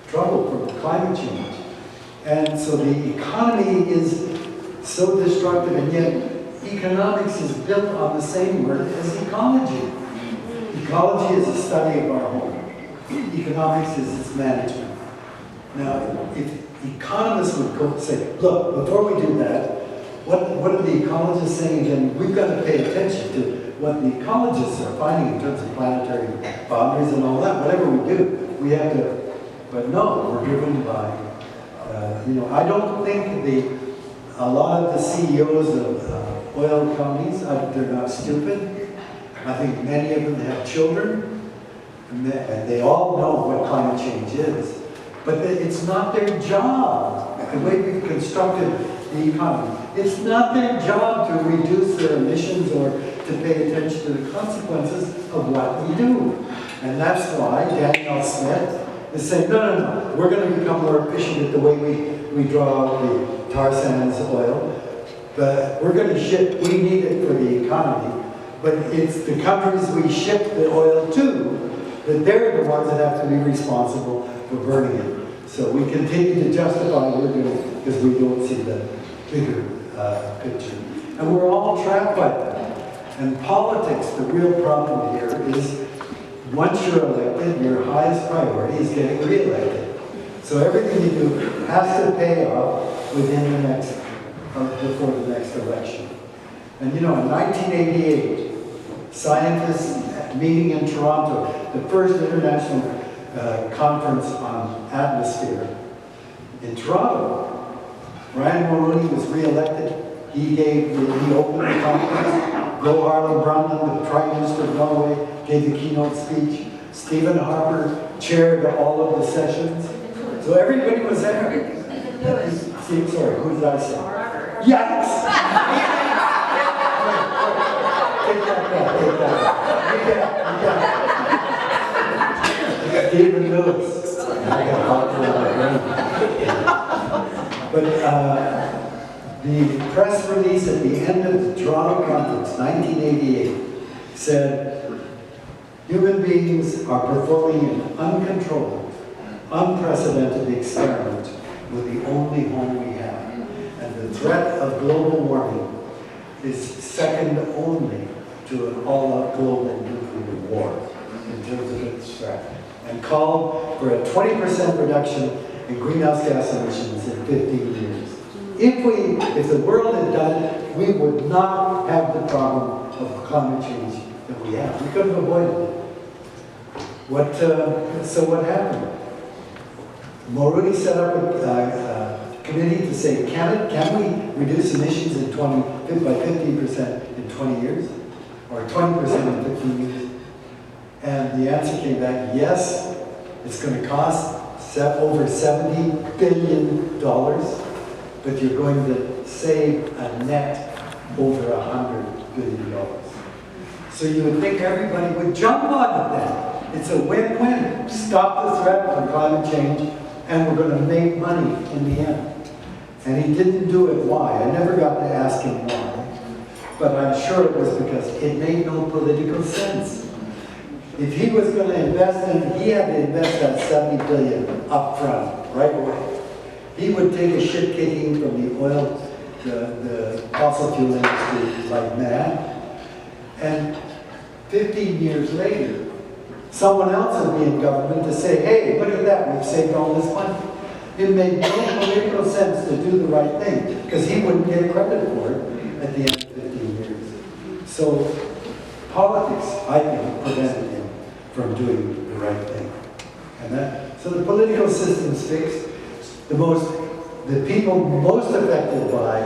A: trouble from climate change. And so the economy is so destructive, and yet economics is built on the same word as ecology. Ecology is a study of our home. Economics is its management. Now, if economists would go say, look, before we do that, what are the ecologists saying again? We've got to pay attention to what the ecologists are finding in terms of planetary boundaries and all that. Whatever we do, we have to, but no, we're driven by, you know, I don't think a lot of the CEOs of oil companies, they're not stupid. I think many of them have children, and they all know what climate change is. But it's not their job, the way we've constructed the economy. It's not their job to reduce their emissions or to pay attention to the consequences of what we do. And that's why Danielle Smith is saying, no, we're going to become more efficient at the way we draw out the tar sands oil. But we're going to ship, we need it for the economy. But it's the countries we ship the oil to, that they're the ones that have to be responsible for burning it. So we continue to justify what we're doing because we don't see the bigger picture. And we're all trapped by that. And politics, the real problem here is once you're elected, your highest priority is getting re-elected. So everything you do has to pay off within the next, before the next election. And you know, in 1988, scientists meeting in Toronto, the first international conference on atmosphere in Toronto. Brian Mulroney was re-elected. He opened the conference. Gro Harlem Brundtland, the Prime Minister of Norway, gave the keynote speech. Stephen Harper chaired all of the sessions. So everybody was there. Sorry, who did I say? Yikes! Take that back, take that back. David Lewis. I got hot for my But the press release at the end of the Toronto conference, 1988, said, human beings are performing an uncontrolled, unprecedented experiment with the only home we have. And the threat of global warming is second only to an all-out global nuclear war in terms of its threat. And called for a 20% reduction in greenhouse gas emissions in 15 years. If the world had done it, we would not have the problem of climate change that we have. We could have avoided it. So what happened? Mulroney set up a committee to say, can we reduce emissions by 15% in 20 years? Or 20% in 15 years? And the answer came back, yes, it's going to cost over $70 billion, but you're going to save a net over $100 billion. So you would think everybody would jump on it then. It's a win-win. Stop the threat from climate change, and we're going to make money in the end. And he didn't do it why. I never got to ask him why. But I'm sure it was because it made no political sense. If he was going to invest in, he had to invest that $70 billion up front, right away. He would take a shit kicking from the oil, the fossil fuel industry like mad. And 15 years later, someone else would be in government to say, hey, look at that, we've saved all this money. It made no political sense to do the right thing, because he wouldn't get credit for it at the end of 15 years. So politics, I think, prevented him from doing the right thing. And so the political system's fixed. The people most affected by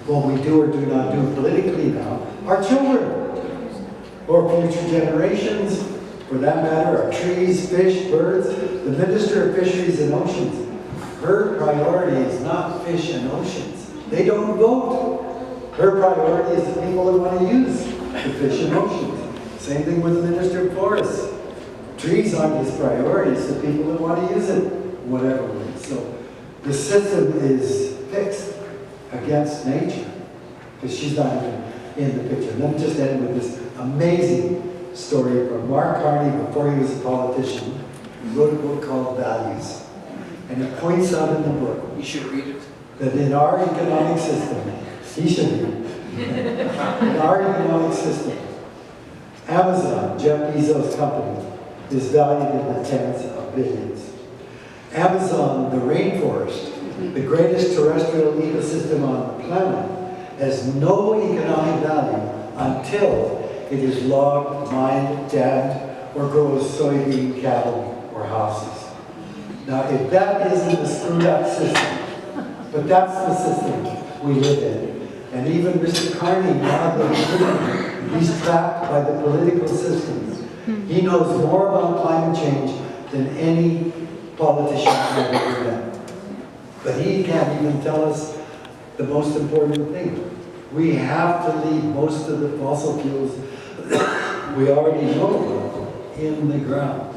A: what we do or do not do politically now are children, or future generations, for that matter, are trees, fish, birds. The Minister of Fisheries and Oceans, her priority is not fish and oceans. They don't vote. Her priority is the people that want to use the fish and oceans. Same thing with the Minister of Forests. Trees aren't his priority, it's the people that want to use it, whatever way. So the system is fixed against nature, because she's not even in the picture. Let me just end with this amazing story from Mark Carney before he was a politician. He wrote a book called Values. And it points out in the book,
B: You should read it.
A: that in our economic system, he should be, in our economic system, Amazon, Jeff Bezos' company, is valued in the tens of billions. Amazon, the rainforest, the greatest terrestrial ecosystem on the planet, has no economic value until it is logged, mined, dammed, or grows soybean, cattle, or houses. Now, if that isn't a screwed up system, but that's the system we live in. And even Mr. Carney, now that he's trapped by the political systems. He knows more about climate change than any politician I've ever met. But he can't even tell us the most important thing. We have to leave most of the fossil fuels we already know about in the ground.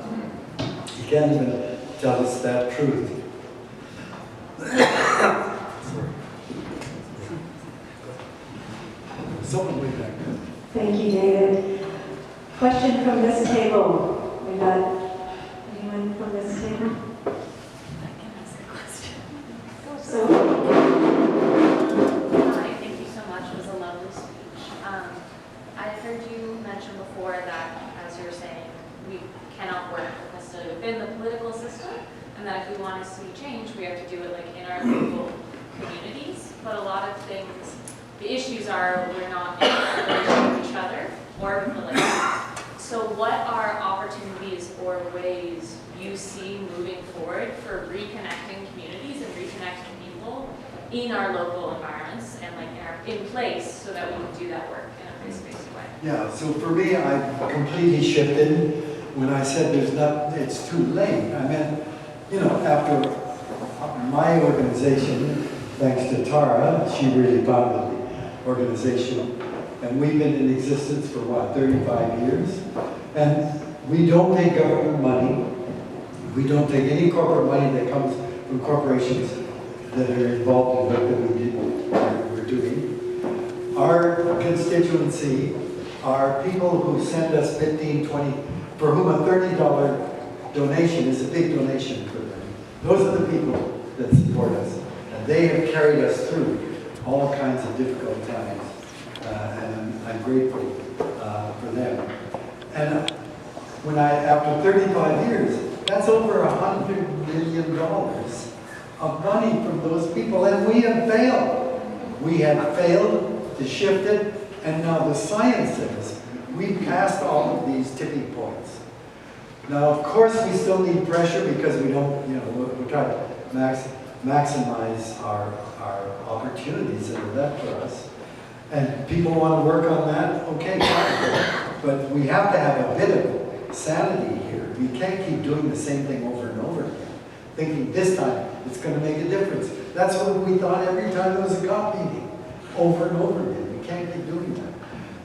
A: He can't even tell us that truth. Someone way back there.
C: Thank you, David. Question from this table. We got anyone from this table? I can ask a question. So,
D: Hi, thank you so much. It was a lovely speech. I heard you mention before that, as you were saying, we cannot work necessarily within the political system, and that if we want to see change, we have to do it like in our local communities. But a lot of things, the issues are we're not in relation with each other or with the land. So what are opportunities or ways you see moving forward for reconnecting communities and reconnecting people in our local environments and like in place so that we can do that work in a place-based way?
A: Yeah, so for me, I completely shifted when I said it's too late. I meant, you know, after my organization, thanks to Tara, she really founded the organization, and we've been in existence for what, 35 years? And we don't take government money. We don't take any corporate money that comes from corporations that are involved in what we're doing. Our constituency are people who send us 15, 20, for whom a $30 donation is a big donation for them. Those are the people that support us. And they have carried us through all kinds of difficult times. And I'm grateful for them. And after 35 years, that's over $100 million of money from those people, and we have failed. We have failed to shift it, and now the science says we've passed all of these tipping points. Now, of course, we still need pressure because we don't, you know, we're trying to maximize our opportunities that are left for us. And people want to work on that, okay, fine. But we have to have a bit of sanity here. We can't keep doing the same thing over and over again, thinking this time it's going to make a difference. That's what we thought every time there was a COP meeting, over and over again. We can't keep doing that.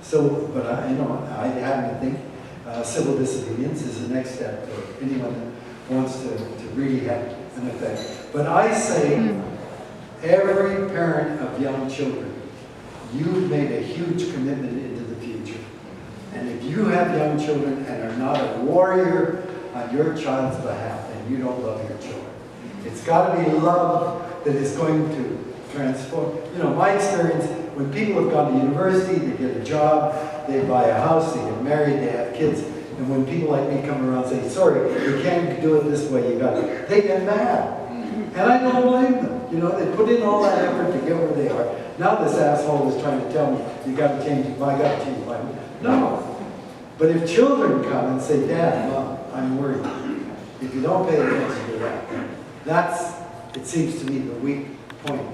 A: So, but I happen to think civil disobedience is the next step for anyone that wants to really have an effect. But I say, every parent of young children, you've made a huge commitment into the future. And if you have young children and are not a warrior on your child's behalf, then you don't love your children. It's got to be love that is going to transform. You know, my experience, when people have gone to university, they get a job, they buy a house, they get married, they have kids, and when people like me come around and say, sorry, you can't do it this way, you got to, they get mad. And I don't blame them. You know, they put in all that effort to get where they are. Now this asshole is trying to tell me, you got to change my gut to change mine. No. But if children come and say, Dad, Mom, I'm worried. If you don't pay attention to that, that's, it seems to me, the weak point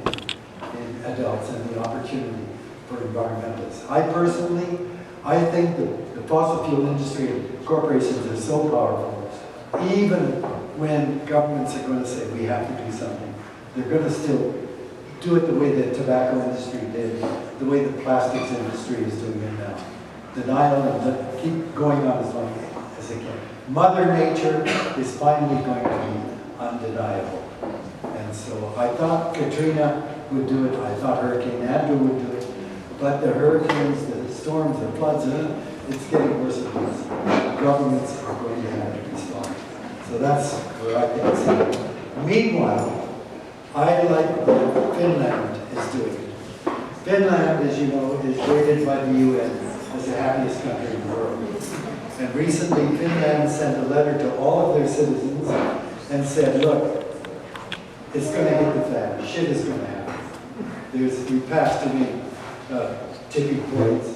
A: in adults and the opportunity for environmentalists. I personally, I think that the fossil fuel industry and corporations are so powerful, even when governments are going to say we have to do something, they're going to still do it the way the tobacco industry did, the way the plastics industry is doing it now. Denial and keep going on as long as they can. Mother Nature is finally going to be undeniable. And so I thought Katrina would do it, I thought Hurricane Andrew would do it, but the hurricanes, the storms, the floods, it's getting worse and worse. Governments are going to have to respond. So that's where I think it's at. Meanwhile, I like what Finland is doing. Finland, as you know, is rated by the UN as the happiest country in the world. And recently, Finland sent a letter to all of their citizens and said, look, it's going to hit the fan. Shit is going to happen. We passed too many tipping points.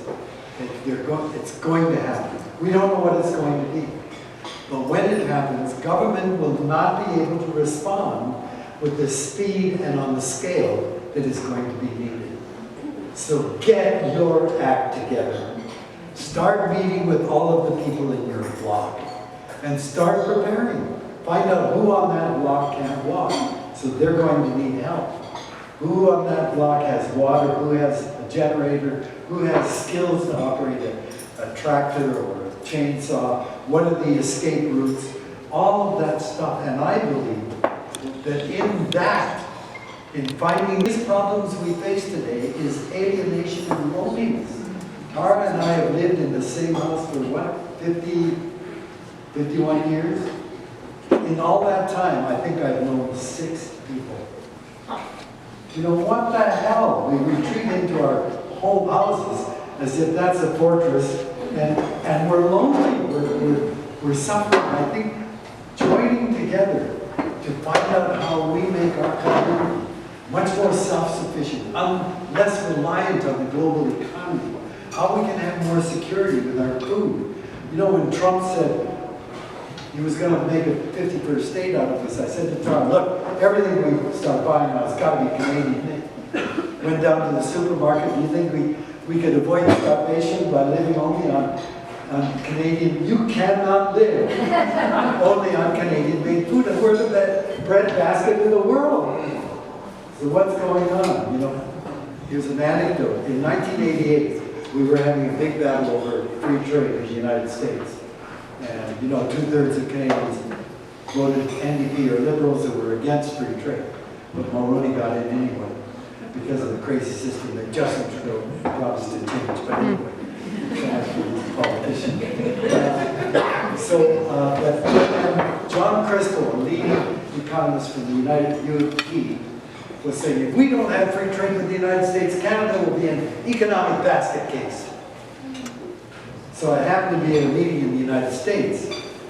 A: It's going to happen. We don't know what it's going to be. But when it happens, government will not be able to respond with the speed and on the scale that is going to be needed. So get your act together. Start meeting with all of the people in your block and start preparing. Find out who on that block can't walk, so they're going to need help. Who on that block has water, who has a generator, who has skills to operate a tractor or a chainsaw, what are the escape routes, all of that stuff. And I believe that in finding these problems we face today is alienation and loneliness. Tara and I have lived in the same house for what, 51 years? In all that time, I think I've known 6 people. You know, what the hell? We retreat into our home houses as if that's a fortress, and we're lonely, we're suffering. I think joining together to find out how we make our country much more self-sufficient, less reliant on the global economy, how we can have more security with our food. You know, when Trump said he was going to make a 51st state out of us, I said to Trump, look, everything we start buying now has got to be Canadian made. Went down to the supermarket, do you think we could avoid starvation by living only on Canadian? You cannot live only on Canadian-made food, and we're the bread basket in the world. So what's going on? You know, here's an anecdote. In 1988, we were having a big battle over free trade in the United States. And, you know, 2/3 of Canadians voted NDP or Liberals that were against free trade. But Mulroney got in anyway because of the crazy system that Justin Trudeau promised to change. But anyway, he's a politician. But John Crystal, a leading economist from the United UP, was saying, if we don't have free trade with the United States, Canada will be an economic basket case. So I happened to be at a meeting in the United States,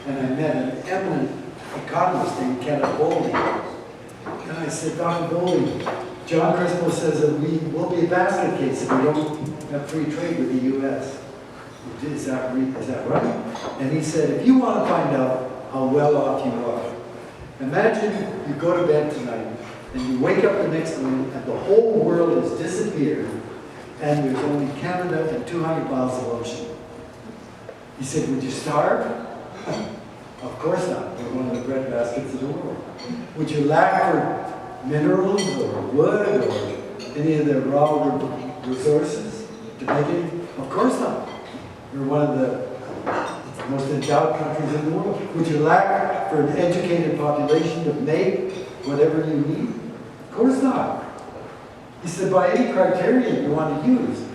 A: and I met an eminent economist named Kenneth Bowley. And I said, Dr. Bowley, John Crystal says that we will be a basket case if we don't have free trade with the U.S. Is that right? And he said, if you want to find out how well off you are, imagine you go to bed tonight, and you wake up the next morning and the whole world has disappeared and there's only Canada and 200 miles of ocean. He said, would you starve? Of course not. We're one of the bread baskets of the world. Would you lack for minerals or wood or any of the raw resources to make it? Of course not. We're one of the most endowed countries in the world. Would you lack for an educated population to make whatever you need? Of course not. He said, by any criteria you want to use,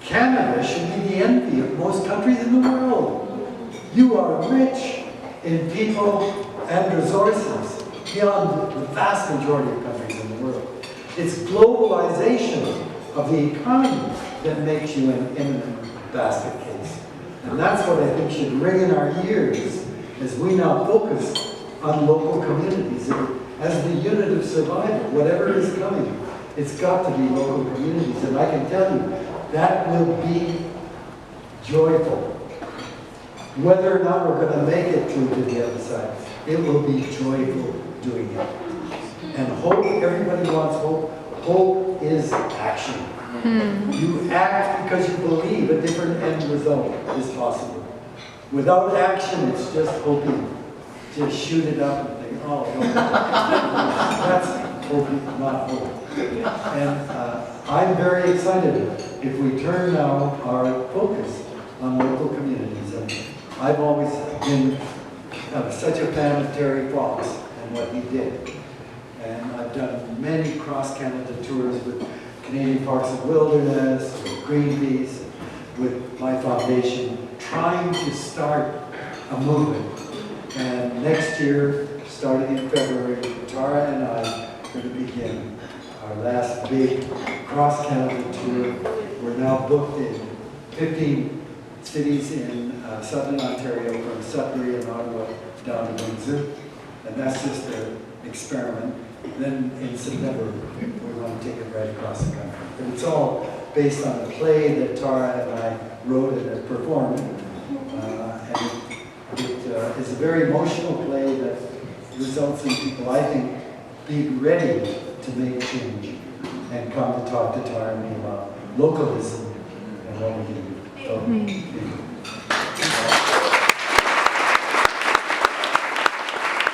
A: Canada should be the envy of most countries in the world. You are rich in people and resources beyond the vast majority of countries in the world. It's globalization of the economy that makes you an imminent basket case. And that's what I think should ring in our ears as we now focus on local communities as the unit of survival. Whatever is coming, it's got to be local communities. And I can tell you, that will be joyful. Whether or not we're going to make it through to the other side, it will be joyful doing it. And hope, everybody wants hope. Hope is action. You act because you believe a different end result is possible. Without action, it's just hoping. Just shoot it up and think, oh, no. That's hoping, not hope. And I'm very excited if we turn now our focus on local communities. And I've always been such a fan of Terry Fox and what he did. And I've done many cross-Canada tours with Canadian Parks and Wilderness, with Greenpeace, with my foundation, trying to start a movement. And next year, starting in February, Tara and I are going to begin our last big cross-Canada tour. We're now booked in 15 cities in southern Ontario, from Sudbury and Ottawa down to Windsor. And that's just an experiment. Then in September, we're going to take it right across the country. But it's all based on a play that Tara and I wrote and performed. And it is a very emotional play that results in people, I think, being ready to make change and come to talk to Tara and me about localism and what we can do. So